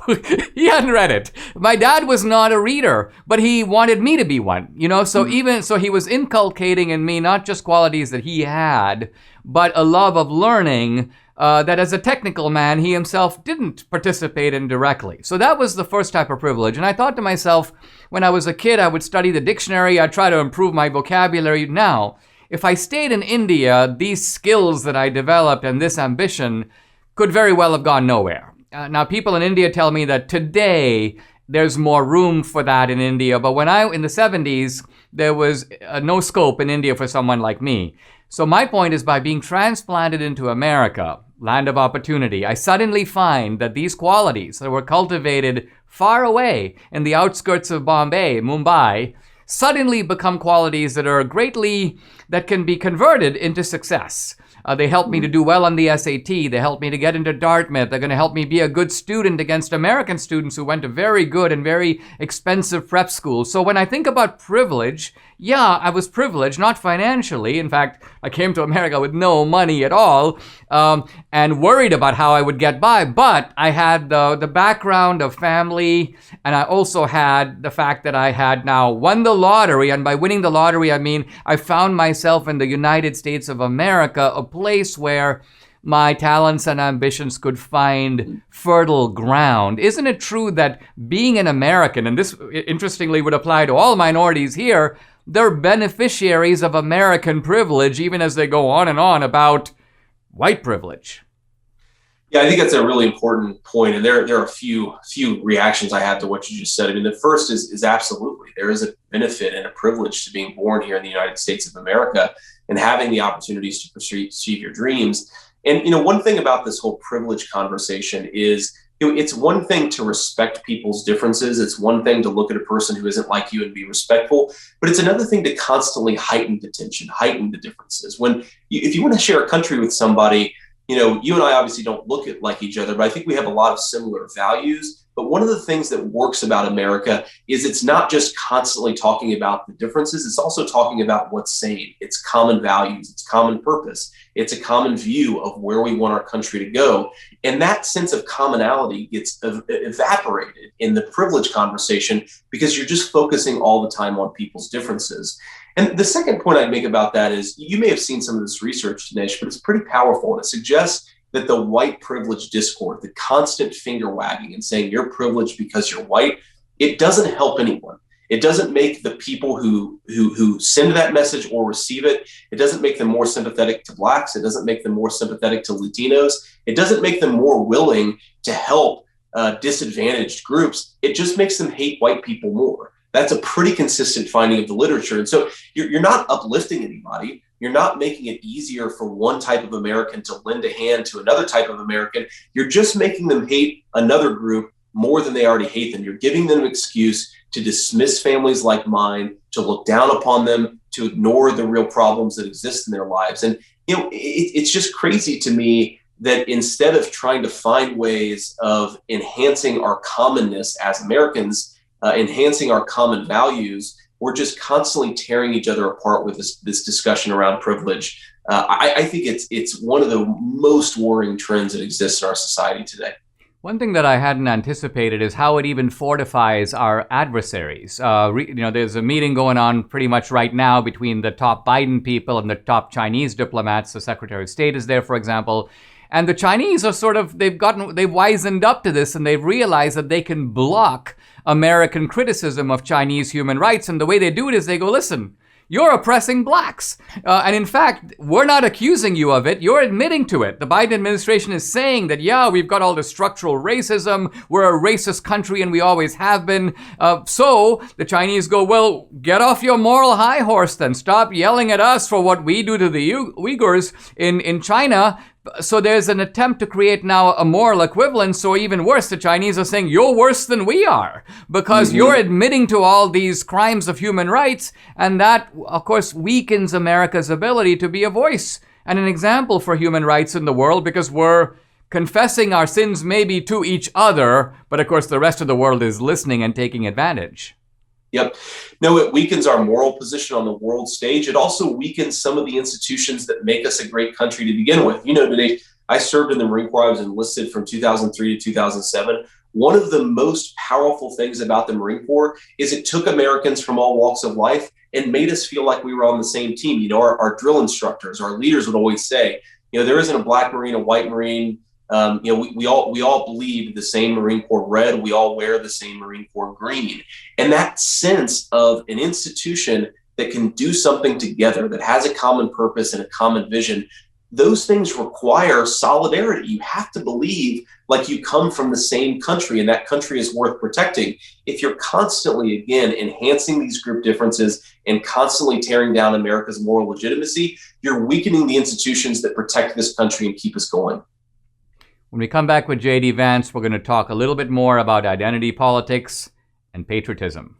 he hadn't read it. My dad was not a reader, but he wanted me to be one, so he was inculcating in me not just qualities that he had, but a love of learning that as a technical man, he himself didn't participate in directly. So that was the first type of privilege. And I thought to myself, when I was a kid, I would study the dictionary. I'd try to improve my vocabulary. Now, if I stayed in India, these skills that I developed and this ambition could very well have gone nowhere. Now, people in India tell me that today there's more room for that in India. But in the 70s, there was no scope in India for someone like me. So my point is, by being transplanted into America, land of opportunity, I suddenly find that these qualities that were cultivated far away in the outskirts of Mumbai, suddenly become qualities that can be converted into success. They helped me to do well on the SAT. They helped me to get into Dartmouth. They're going to help me be a good student against American students who went to very good and very expensive prep schools. So when I think about privilege, yeah, I was privileged, not financially. In fact, I came to America with no money at all and worried about how I would get by. But I had the background of family, and I also had the fact that I had now won the lottery. And by winning the lottery, I mean I found myself in the United States of America, a place where my talents and ambitions could find fertile ground. Isn't it true that being an American, and this interestingly would apply to all minorities here, they're beneficiaries of American privilege, even as they go on and on about white privilege? Yeah, I think that's a really important point. And there are a few reactions I have to what you just said. I mean, the first is absolutely, there is a benefit and a privilege to being born here in the United States of America and having the opportunities to achieve your dreams. And, one thing about this whole privilege conversation is, it's one thing to respect people's differences. It's one thing to look at a person who isn't like you and be respectful, but it's another thing to constantly heighten the tension, heighten the differences. If you want to share a country with somebody, you and I obviously don't look like each other, but I think we have a lot of similar values. But one of the things that works about America is it's not just constantly talking about the differences. It's also talking about what's same. It's common values. It's common purpose. It's a common view of where we want our country to go. And that sense of commonality gets evaporated in the privilege conversation because you're just focusing all the time on people's differences. And the second point I'd make about that is, you may have seen some of this research, Dinesh, but it's pretty powerful. And it suggests that the white privilege discourse, the constant finger wagging and saying you're privileged because you're white, it doesn't help anyone. It doesn't make the people who send that message or receive it, it doesn't make them more sympathetic to Blacks. It doesn't make them more sympathetic to Latinos. It doesn't make them more willing to help disadvantaged groups. It just makes them hate white people more. That's a pretty consistent finding of the literature. And so you're not uplifting anybody. You're not making it easier for one type of American to lend a hand to another type of American. You're just making them hate another group more than they already hate them. You're giving them an excuse to dismiss families like mine, to look down upon them, to ignore the real problems that exist in their lives. And it's just crazy to me that instead of trying to find ways of enhancing our commonness as Americans, enhancing our common values, we're just constantly tearing each other apart with this discussion around privilege. I think it's one of the most worrying trends that exists in our society today. One thing that I hadn't anticipated is how it even fortifies our adversaries. There's a meeting going on pretty much right now between the top Biden people and the top Chinese diplomats. The Secretary of State is there, for example. And the Chinese are they've wisened up to this, and they've realized that they can block American criticism of Chinese human rights. And the way they do it is they go, listen, you're oppressing blacks. And in fact, we're not accusing you of it. You're admitting to it. The Biden administration is saying that, yeah, we've got all this structural racism. We're a racist country and we always have been. So the Chinese go, well, get off your moral high horse then. Stop yelling at us for what we do to the Uyghurs in China. So there's an attempt to create now a moral equivalence, or even worse, the Chinese are saying you're worse than we are because you're admitting to all these crimes of human rights, and that, of course, weakens America's ability to be a voice and an example for human rights in the world, because we're confessing our sins maybe to each other, but of course the rest of the world is listening and taking advantage. Yep. No, it weakens our moral position on the world stage. It also weakens some of the institutions that make us a great country to begin with. Dinesh, I served in the Marine Corps. I was enlisted from 2003 to 2007. One of the most powerful things about the Marine Corps is it took Americans from all walks of life and made us feel like we were on the same team. Our drill instructors, our leaders would always say, there isn't a black Marine, a white Marine. We all bleed the same Marine Corps red. We all wear the same Marine Corps green. And that sense of an institution that can do something together, that has a common purpose and a common vision, those things require solidarity. You have to believe like you come from the same country and that country is worth protecting. If you're constantly, again, enhancing these group differences and constantly tearing down America's moral legitimacy, you're weakening the institutions that protect this country and keep us going. When we come back with J.D. Vance, we're going to talk a little bit more about identity politics and patriotism.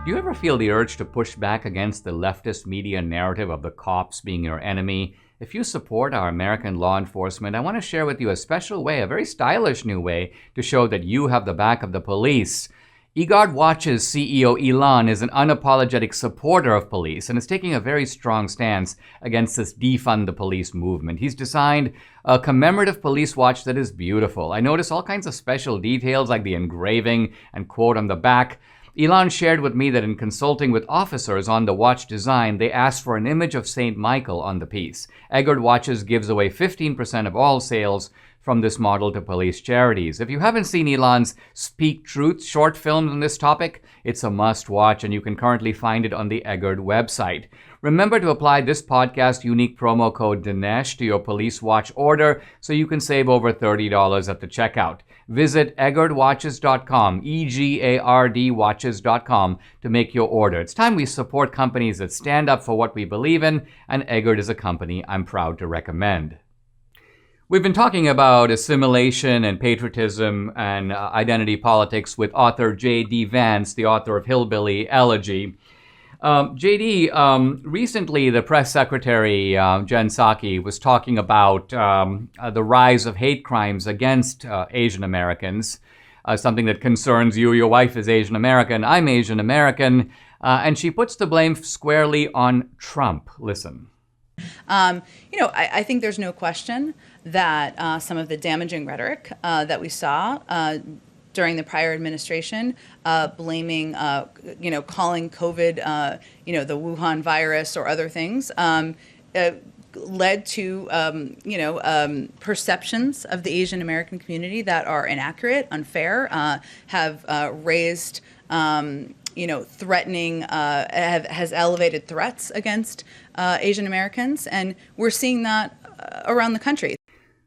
Do you ever feel the urge to push back against the leftist media narrative of the cops being your enemy? If you support our American law enforcement, I want to share with you a special way, a very stylish new way, to show that you have the back of the police. eGuard Watch's CEO Elon is an unapologetic supporter of police and is taking a very strong stance against this defund the police movement. He's designed a commemorative police watch that is beautiful. I noticed all kinds of special details like the engraving and quote on the back. Elon shared with me that in consulting with officers on the watch design, they asked for an image of St. Michael on the piece. eGuard Watches gives away 15% of all sales from this model to police charities. If you haven't seen Elon's Speak Truth short films on this topic, it's a must watch, and you can currently find it on the eGuard website. Remember to apply this podcast unique promo code Dinesh to your police watch order so you can save over $30 at the checkout. Visit eGuardWatches.com, EGARD watches.com, to make your order. It's time we support companies that stand up for what we believe in, and eGuard is a company I'm proud to recommend. We've been talking about assimilation and patriotism and identity politics with author J.D. Vance, the author of Hillbilly Elegy. J.D., recently the press secretary, Jen Psaki, was talking about the rise of hate crimes against Asian Americans, something that concerns you. Your wife is Asian American, I'm Asian American, and she puts the blame squarely on Trump. Listen. I think there's no question that some of the damaging rhetoric that we saw during the prior administration, blaming, calling COVID, the Wuhan virus or other things, led to, perceptions of the Asian American community that are inaccurate, unfair, have raised, threatening, has elevated threats against Asian Americans, and we're seeing that around the country.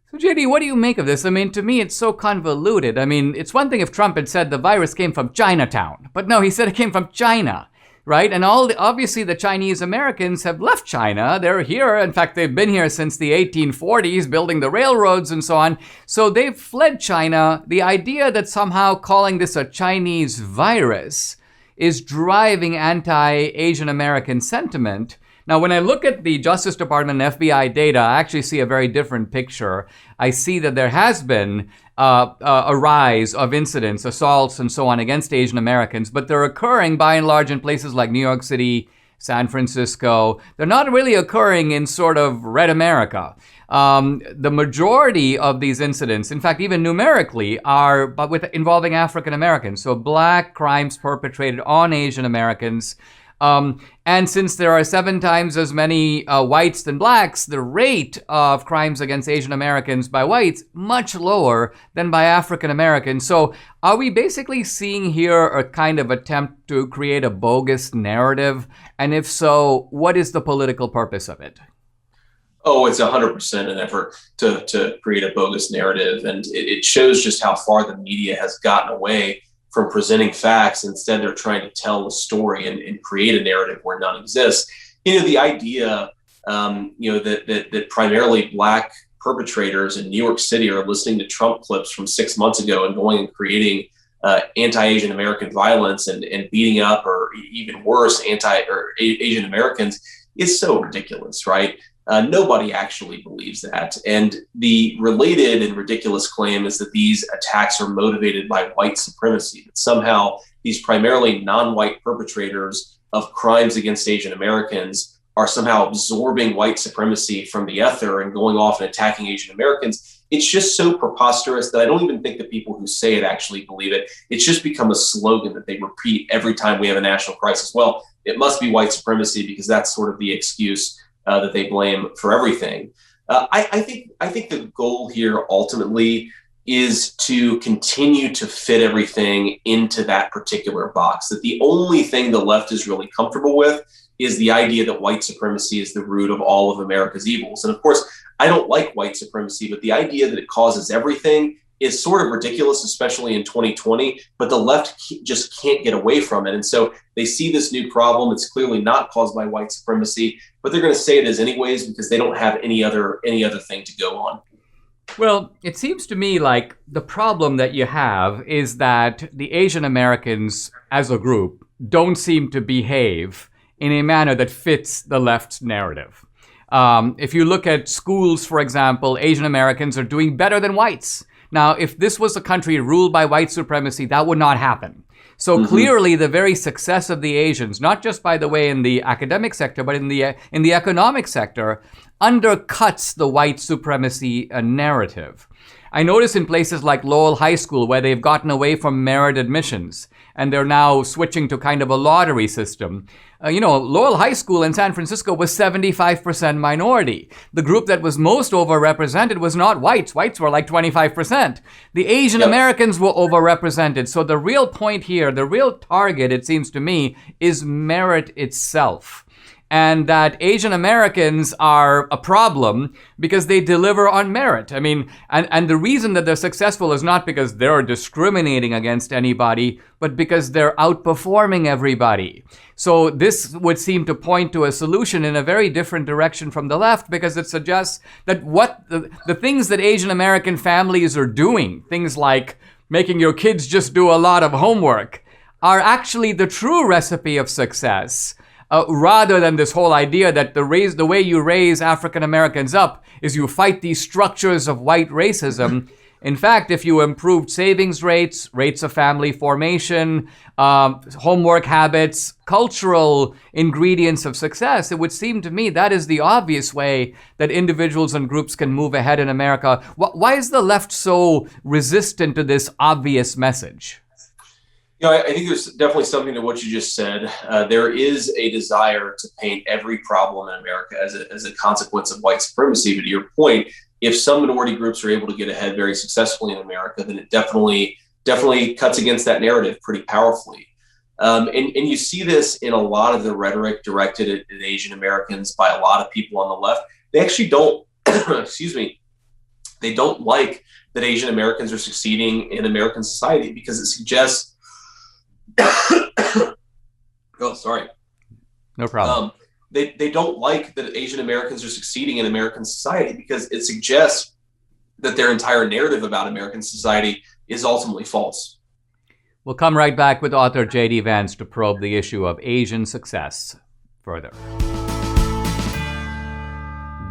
So, JD, what do you make of this? I mean, to me, it's so convoluted. I mean, it's one thing if Trump had said the virus came from Chinatown, but no, he said it came from China. right? And obviously the Chinese Americans have left China. They're here. In fact, they've been here since the 1840s, building the railroads and so on. So they've fled China. The idea that somehow calling this a Chinese virus is driving anti-Asian American sentiment. Now, when I look at the Justice Department and FBI data, I actually see a very different picture. I see that there has been a rise of incidents, assaults, and so on against Asian Americans, but they're occurring by and large in places like New York City, San Francisco. They're not really occurring in sort of red America. The majority of these incidents, in fact, even numerically, are involving African Americans. So black crimes perpetrated on Asian Americans. And since there are 7 times as many whites than blacks, the rate of crimes against Asian Americans by whites much lower than by African Americans. So are we basically seeing here a kind of attempt to create a bogus narrative? And if so, what is the political purpose of it? Oh, it's 100% an effort to create a bogus narrative. And it shows just how far the media has gotten away from presenting facts. Instead, they're trying to tell a story and create a narrative where none exists. The idea, that primarily black perpetrators in New York City are listening to Trump clips from 6 months ago and going and creating anti-Asian American violence and beating up, or even worse, Asian Americans is so ridiculous, right? Nobody actually believes that. And the related and ridiculous claim is that these attacks are motivated by white supremacy, that somehow these primarily non-white perpetrators of crimes against Asian Americans are somehow absorbing white supremacy from the ether and going off and attacking Asian Americans. It's just so preposterous that I don't even think the people who say it actually believe it. It's just become a slogan that they repeat every time we have a national crisis. Well, it must be white supremacy because that's sort of the excuse that they blame for everything. I think the goal here ultimately is to continue to fit everything into that particular box, that the only thing the left is really comfortable with is the idea that white supremacy is the root of all of America's evils. And of course, I don't like white supremacy, but the idea that it causes everything is sort of ridiculous, especially in 2020, but the left just can't get away from it. And so they see this new problem. It's clearly not caused by white supremacy, but they're going to say it is anyways because they don't have any other thing to go on. Well, it seems to me like the problem that you have is that the Asian Americans as a group don't seem to behave in a manner that fits the left's narrative. If you look at schools, for example, Asian Americans are doing better than whites. Now, if this was a country ruled by white supremacy, that would not happen. So clearly, the very success of the Asians, not just, by the way, in the academic sector, but in the economic sector, undercuts the white supremacy narrative. I notice in places like Lowell High School, where they've gotten away from merit admissions, and they're now switching to kind of a lottery system. Lowell High School in San Francisco was 75% minority. The group that was most overrepresented was not whites. Whites were like 25%. The Asian Americans were overrepresented. So the real point here, the real target, it seems to me, is merit itself. And that Asian Americans are a problem because they deliver on merit. I mean, and the reason that they're successful is not because they're discriminating against anybody, but because they're outperforming everybody. So this would seem to point to a solution in a very different direction from the left, because it suggests that what the things that Asian American families are doing, things like making your kids just do a lot of homework, are actually the true recipe of success. Rather than this whole idea that the way you raise African Americans up is you fight these structures of white racism. In fact, if you improved savings rates of family formation, homework habits, cultural ingredients of success, it would seem to me that is the obvious way that individuals and groups can move ahead in America. Why is the left so resistant to this obvious message? I think there's definitely something to what you just said. There is a desire to paint every problem in America as a consequence of white supremacy. But to your point, if some minority groups are able to get ahead very successfully in America, then it definitely cuts against that narrative pretty powerfully. And you see this in a lot of the rhetoric directed at Asian Americans by a lot of people on the left. They actually don't, they don't like that Asian Americans are succeeding in American society because it suggests Oh, sorry. No problem. They don't like that Asian Americans are succeeding in American society because it suggests that their entire narrative about American society is ultimately false. We'll come right back with author J.D. Vance to probe the issue of Asian success further.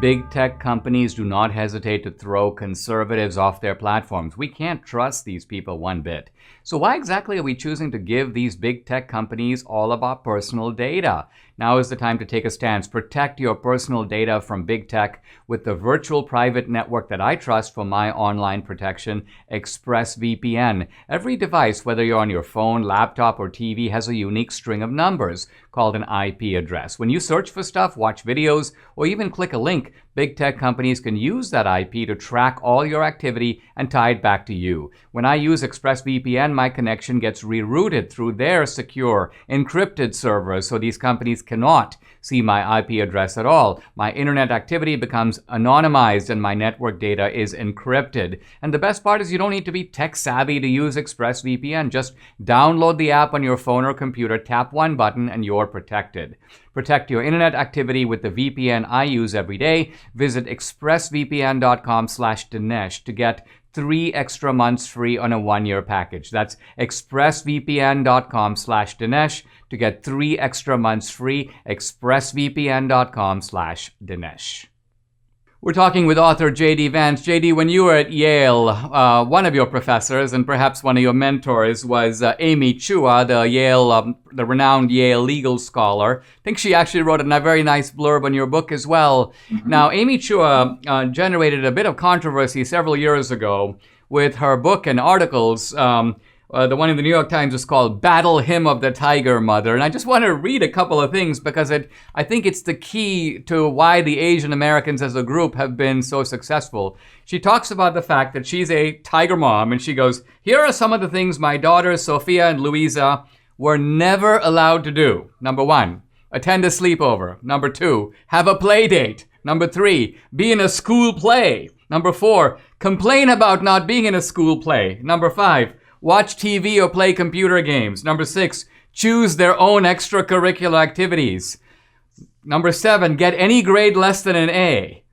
Big tech companies do not hesitate to throw conservatives off their platforms. We can't trust these people one bit. So why exactly are we choosing to give these big tech companies all of our personal data? Now is the time to take a stance. Protect your personal data from big tech with the virtual private network that I trust for my online protection, ExpressVPN. Every device, whether you're on your phone, laptop, or TV, has a unique string of numbers called an IP address. When you search for stuff, watch videos, or even click a link, big tech companies can use that IP to track all your activity and tie it back to you. When I use ExpressVPN, my connection gets rerouted through their secure, encrypted servers, so these companies cannot see my IP address at all. My internet activity becomes anonymized and my network data is encrypted. And the best part is you don't need to be tech savvy to use ExpressVPN. Just download the app on your phone or computer, tap one button, and you're protected. Protect your internet activity with the VPN I use every day. Visit expressvpn.com/Dinesh to get 3 extra months free on a 1-year package. That's expressvpn.com/Dinesh to get 3 extra months free. expressvpn.com/Dinesh. We're talking with author J.D. Vance. J.D., when you were at Yale, one of your professors and perhaps one of your mentors was Amy Chua, the renowned Yale legal scholar. I think she actually wrote a very nice blurb on your book as well. Mm-hmm. Now, Amy Chua generated a bit of controversy several years ago with her book and articles. The one in the New York Times is called Battle Hymn of the Tiger Mother. And I just want to read a couple of things because I think it's the key to why the Asian Americans as a group have been so successful. She talks about the fact that she's a tiger mom, and she goes, "Here are some of the things my daughters, Sophia and Louisa, were never allowed to do. Number 1, attend a sleepover. Number 2, have a play date. Number 3, be in a school play. Number 4, complain about not being in a school play. Number 5, watch TV or play computer games. Number 6, choose their own extracurricular activities. Number 7, get any grade less than an A.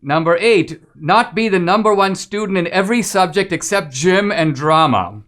Number 8, not be the number 1 student in every subject except gym and drama.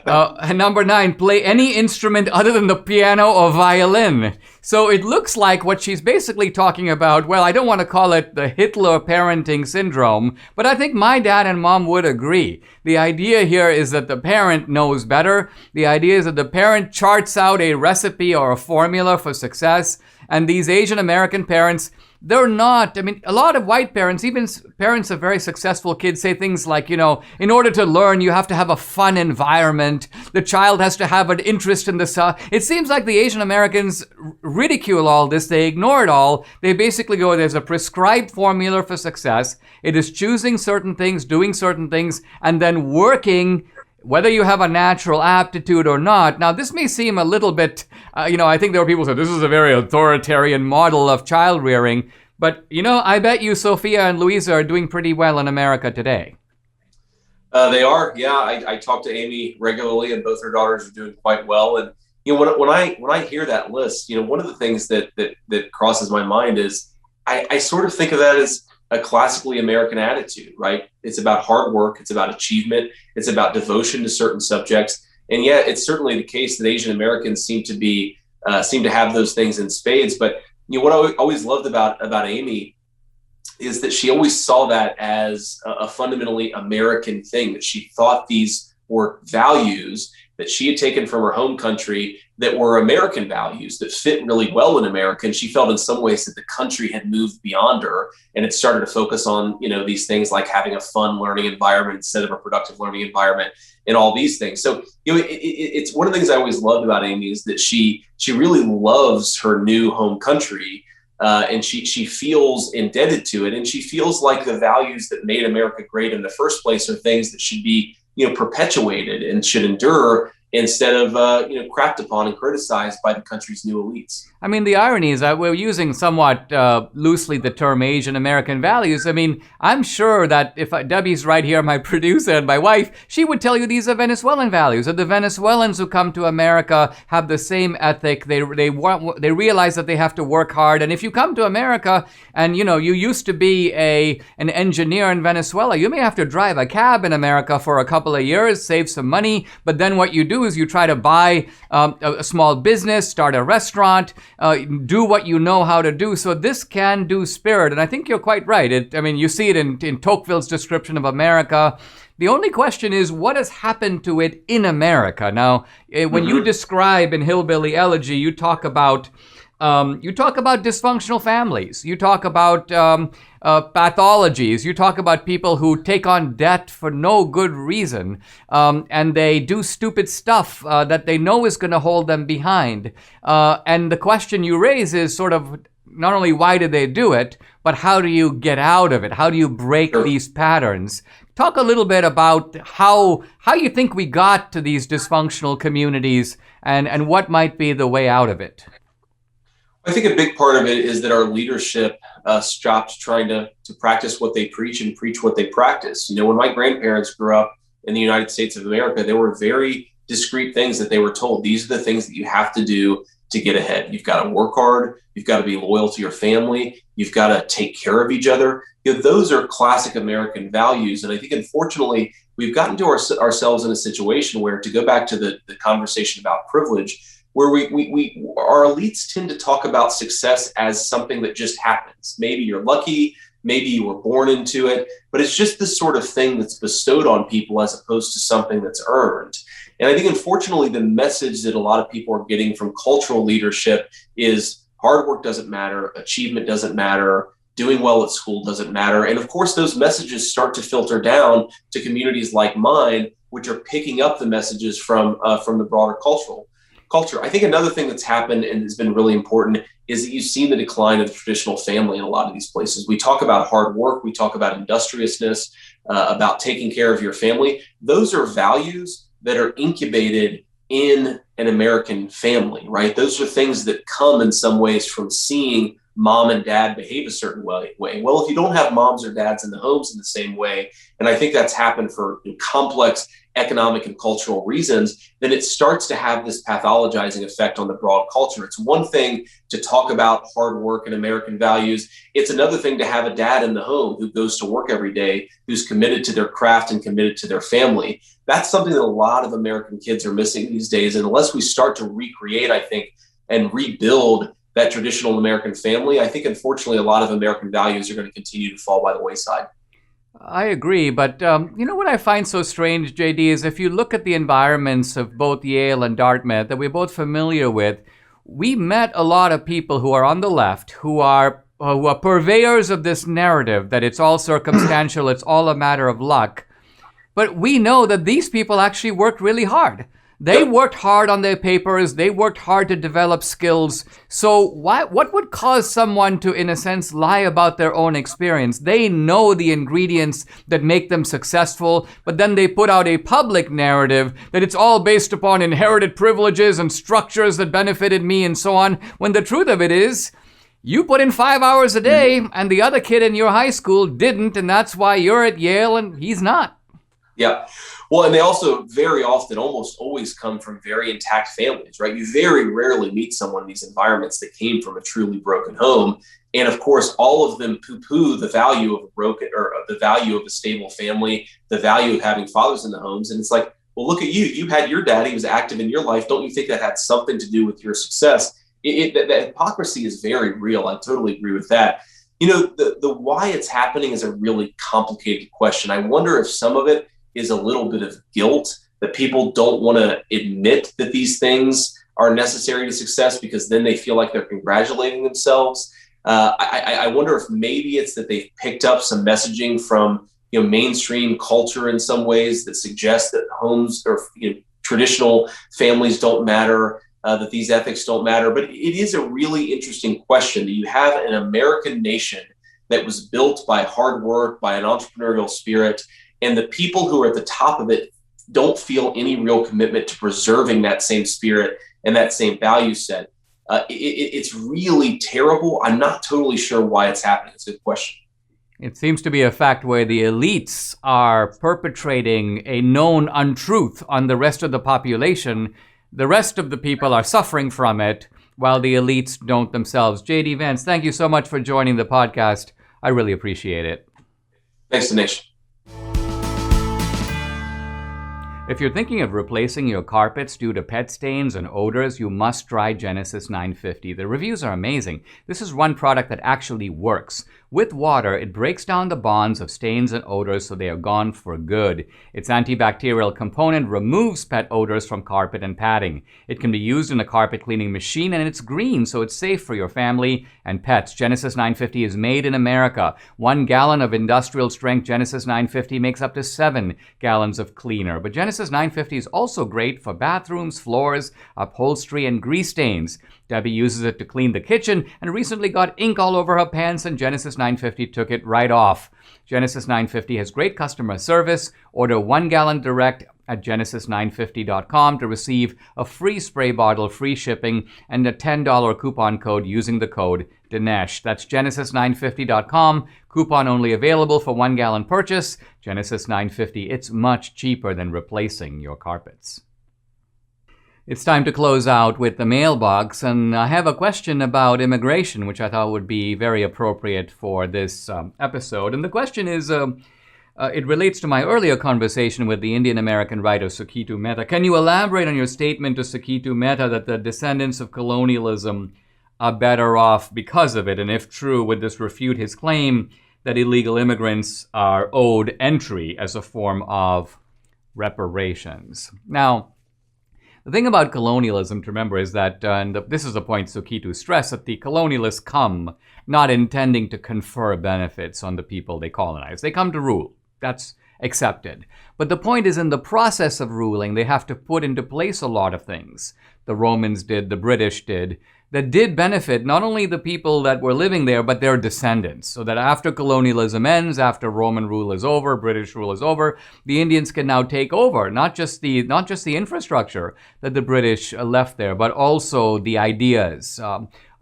And number 9, play any instrument other than the piano or violin." So it looks like what she's basically talking about, well, I don't want to call it the Hitler parenting syndrome, but I think my dad and mom would agree. The idea here is that the parent knows better. The idea is that the parent charts out a recipe or a formula for success, and these Asian American parents, they're not, I mean, a lot of white parents, even parents of very successful kids, say things like, in order to learn, you have to have a fun environment. The child has to have an interest in the It seems like the Asian Americans ridicule all this. They ignore it all. They basically go, there's a prescribed formula for success. It is choosing certain things, doing certain things, and then working whether you have a natural aptitude or not. Now, this may seem a little bit, I think there are people who say this is a very authoritarian model of child rearing, but, I bet you Sophia and Louisa are doing pretty well in America today. They are, yeah. I talk to Amy regularly, and both her daughters are doing quite well. And when I hear that list, one of the things that crosses my mind is I sort of think of that as a classically American attitude, right? It's about hard work. It's about achievement. It's about devotion to certain subjects. And yet it's certainly the case that Asian Americans seem to have those things in spades. But what I always loved about Amy is that she always saw that as a fundamentally American thing, that she thought these were values that she had taken from her home country that were American values that fit really well in America. And she felt in some ways that the country had moved beyond her and it started to focus on, these things like having a fun learning environment instead of a productive learning environment and all these things. So, it's one of the things I always loved about Amy is that she really loves her new home country. And she feels indebted to it. And she feels like the values that made America great in the first place are things that should be, perpetuated and should endure instead of crapped upon and criticized by the country's new elites. I mean, the irony is that we're using somewhat loosely the term Asian American values. I mean, I'm sure that if Debbie's right here, my producer and my wife, she would tell you these are Venezuelan values. That the Venezuelans who come to America have the same ethic. They realize that they have to work hard. And if you come to America and you used to be an engineer in Venezuela, you may have to drive a cab in America for a couple of years, save some money. But then what you do is you try to buy a small business, start a restaurant. Do what you know how to do. So this can-do spirit, and I think you're quite right. You see it in Tocqueville's description of America. The only question is, what has happened to it in America? Now, when you describe in Hillbilly Elegy, you talk about dysfunctional families. You talk about pathologies. You talk about people who take on debt for no good reason, and they do stupid stuff that they know is going to hold them behind. And the question you raise is sort of not only why did they do it, but how do you get out of it? How do you break these patterns? Talk a little bit about how you think we got to these dysfunctional communities and what might be the way out of it. I think a big part of it is that our leadership stopped trying to practice what they preach and preach what they practice. When my grandparents grew up in the United States of America, there were very discrete things that they were told. These are the things that you have to do to get ahead. You've got to work hard. You've got to be loyal to your family. You've got to take care of each other. Those are classic American values. And I think, unfortunately, we've gotten to ourselves in a situation where, to go back to the conversation about privilege, where our elites tend to talk about success as something that just happens. Maybe you're lucky, maybe you were born into it, but it's just this sort of thing that's bestowed on people as opposed to something that's earned. And I think, unfortunately, the message that a lot of people are getting from cultural leadership is hard work doesn't matter, achievement doesn't matter, doing well at school doesn't matter. And of course, those messages start to filter down to communities like mine, which are picking up the messages from the broader culture. I think another thing that's happened and has been really important is that you've seen the decline of the traditional family in a lot of these places. We talk about hard work, we talk about industriousness, about taking care of your family. Those are values that are incubated in an American family, right? Those are things that come in some ways from seeing mom and dad behave a certain way. Well, if you don't have moms or dads in the homes in the same way, and I think that's happened for complex economic and cultural reasons, then it starts to have this pathologizing effect on the broad culture. It's one thing to talk about hard work and American values. It's another thing to have a dad in the home who goes to work every day, who's committed to their craft and committed to their family. That's something that a lot of American kids are missing these days. And unless we start to recreate, I think, and rebuild that traditional American family, I think, unfortunately, a lot of American values are going to continue to fall by the wayside. I agree, but what I find so strange, JD, is if you look at the environments of both Yale and Dartmouth that we're both familiar with, we met a lot of people who are on the left, who are purveyors of this narrative that it's all circumstantial, it's all a matter of luck. But we know that these people actually worked really hard. They worked hard on their papers. They worked hard to develop skills. So what would cause someone to, in a sense, lie about their own experience? They know the ingredients that make them successful, but then they put out a public narrative that it's all based upon inherited privileges and structures that benefited me and so on, when the truth of it is, you put in 5 hours a day and the other kid in your high school didn't, and that's why you're at Yale and he's not. Yeah. Well, and they also very often, almost always, come from very intact families, right? You very rarely meet someone in these environments that came from a truly broken home. And of course, all of them poo-poo the value of a broken, or the value of a stable family, the value of having fathers in the homes. And it's like, well, look at you. You had your dad. He was active in your life. Don't you think that had something to do with your success? The hypocrisy is very real. I totally agree with that. The why it's happening is a really complicated question. I wonder if some of it is a little bit of guilt that people don't want to admit that these things are necessary to success because then they feel like they're congratulating themselves. I wonder if maybe it's that they've picked up some messaging from mainstream culture in some ways that suggests that homes or traditional families don't matter, that these ethics don't matter. But it is a really interesting question that you have an American nation that was built by hard work, by an entrepreneurial spirit, and the people who are at the top of it don't feel any real commitment to preserving that same spirit and that same value set. It's really terrible. I'm not totally sure why it's happening. It's a good question. It seems to be a fact where the elites are perpetrating a known untruth on the rest of the population. The rest of the people are suffering from it, while the elites don't themselves. J.D. Vance, thank you so much for joining the podcast. I really appreciate it. Thanks, Dinesh. If you're thinking of replacing your carpets due to pet stains and odors, you must try Genesis 950. The reviews are amazing. This is one product that actually works. With water, it breaks down the bonds of stains and odors so they are gone for good. Its antibacterial component removes pet odors from carpet and padding. It can be used in a carpet cleaning machine, and it's green, so it's safe for your family and pets. Genesis 950 is made in America. 1 gallon of industrial strength Genesis 950 makes up to 7 gallons of cleaner. But Genesis 950 is also great for bathrooms, floors, upholstery, and grease stains. Debbie uses it to clean the kitchen and recently got ink all over her pants, and Genesis 950 took it right off. Genesis 950 has great customer service. Order 1 gallon direct at genesis950.com to receive a free spray bottle, free shipping, and a $10 coupon code using the code Dinesh. That's genesis950.com. Coupon only available for 1 gallon purchase. Genesis 950. It's much cheaper than replacing your carpets. It's time to close out with the mailbox, and I have a question about immigration, which I thought would be very appropriate for this episode. And the question is, it relates to my earlier conversation with the Indian-American writer Sukitu Mehta. Can you elaborate on your statement to Sukitu Mehta that the descendants of colonialism are better off because of it? And if true, would this refute his claim that illegal immigrants are owed entry as a form of reparations? Now, the thing about colonialism to remember is that, and this is a point Sukitu stressed, that the colonialists come not intending to confer benefits on the people they colonize. They come to rule. That's accepted. But the point is, in the process of ruling, they have to put into place a lot of things. The Romans did, the British did, that did benefit not only the people that were living there, but their descendants. So that after colonialism ends, after Roman rule is over, British rule is over, the Indians can now take over, not just the infrastructure that the British left there, but also the ideas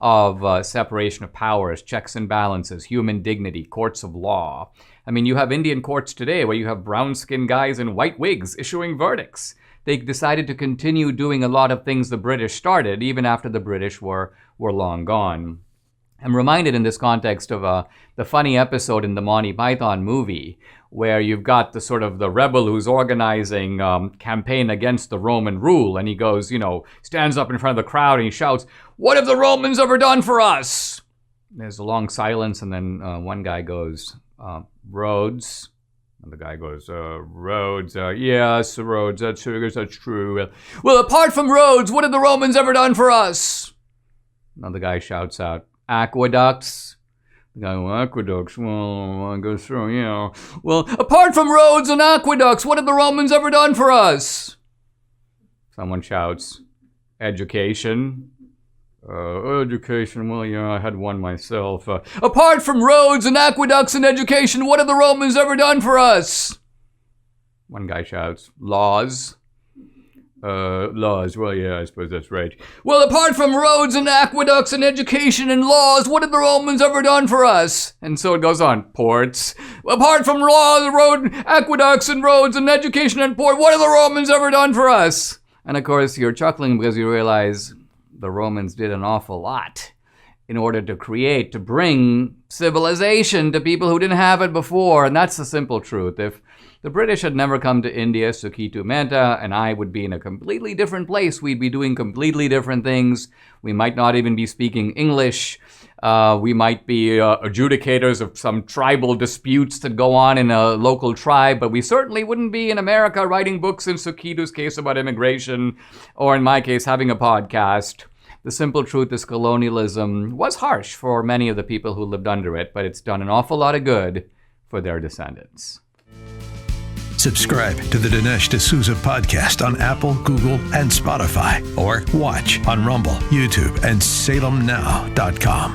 of separation of powers, checks and balances, human dignity, courts of law. I mean, you have Indian courts today where you have brown-skinned guys in white wigs issuing verdicts. They decided to continue doing a lot of things the British started, even after the British were long gone. I'm reminded in this context of the funny episode in the Monty Python movie, where you've got the sort of the rebel who's organizing campaign against the Roman rule, and he goes, stands up in front of the crowd and he shouts, "What have the Romans ever done for us?" There's a long silence, and then one guy goes, "Roads." And the guy goes, "Roads, yes, roads, that's true. Well, apart from roads, what have the Romans ever done for us?" Another guy shouts out, "Aqueducts." The guy, "Well, aqueducts, well, I guess so, yeah. Well, apart from roads and aqueducts, what have the Romans ever done for us?" Someone shouts, "Education." Education, well, yeah, I had one myself. "Apart from roads and aqueducts and education, what have the Romans ever done for us?" One guy shouts, "Laws." Laws, well, yeah, I suppose that's right. "Well, apart from roads and aqueducts and education and laws, what have the Romans ever done for us?" And so it goes on. "Ports. Apart from laws, road, aqueducts and roads and education and port, what have the Romans ever done for us?" And of course, you're chuckling because you realize the Romans did an awful lot in order to bring civilization to people who didn't have it before. And that's the simple truth. If the British had never come to India, Sukitu Mehta and I would be in a completely different place. We'd be doing completely different things. We might not even be speaking English. We might be adjudicators of some tribal disputes that go on in a local tribe, but we certainly wouldn't be in America writing books in Sukitu's case about immigration, or in my case, having a podcast. The simple truth is colonialism was harsh for many of the people who lived under it, but it's done an awful lot of good for their descendants. Subscribe to the Dinesh D'Souza podcast on Apple, Google, and Spotify, or watch on Rumble, YouTube, and SalemNow.com.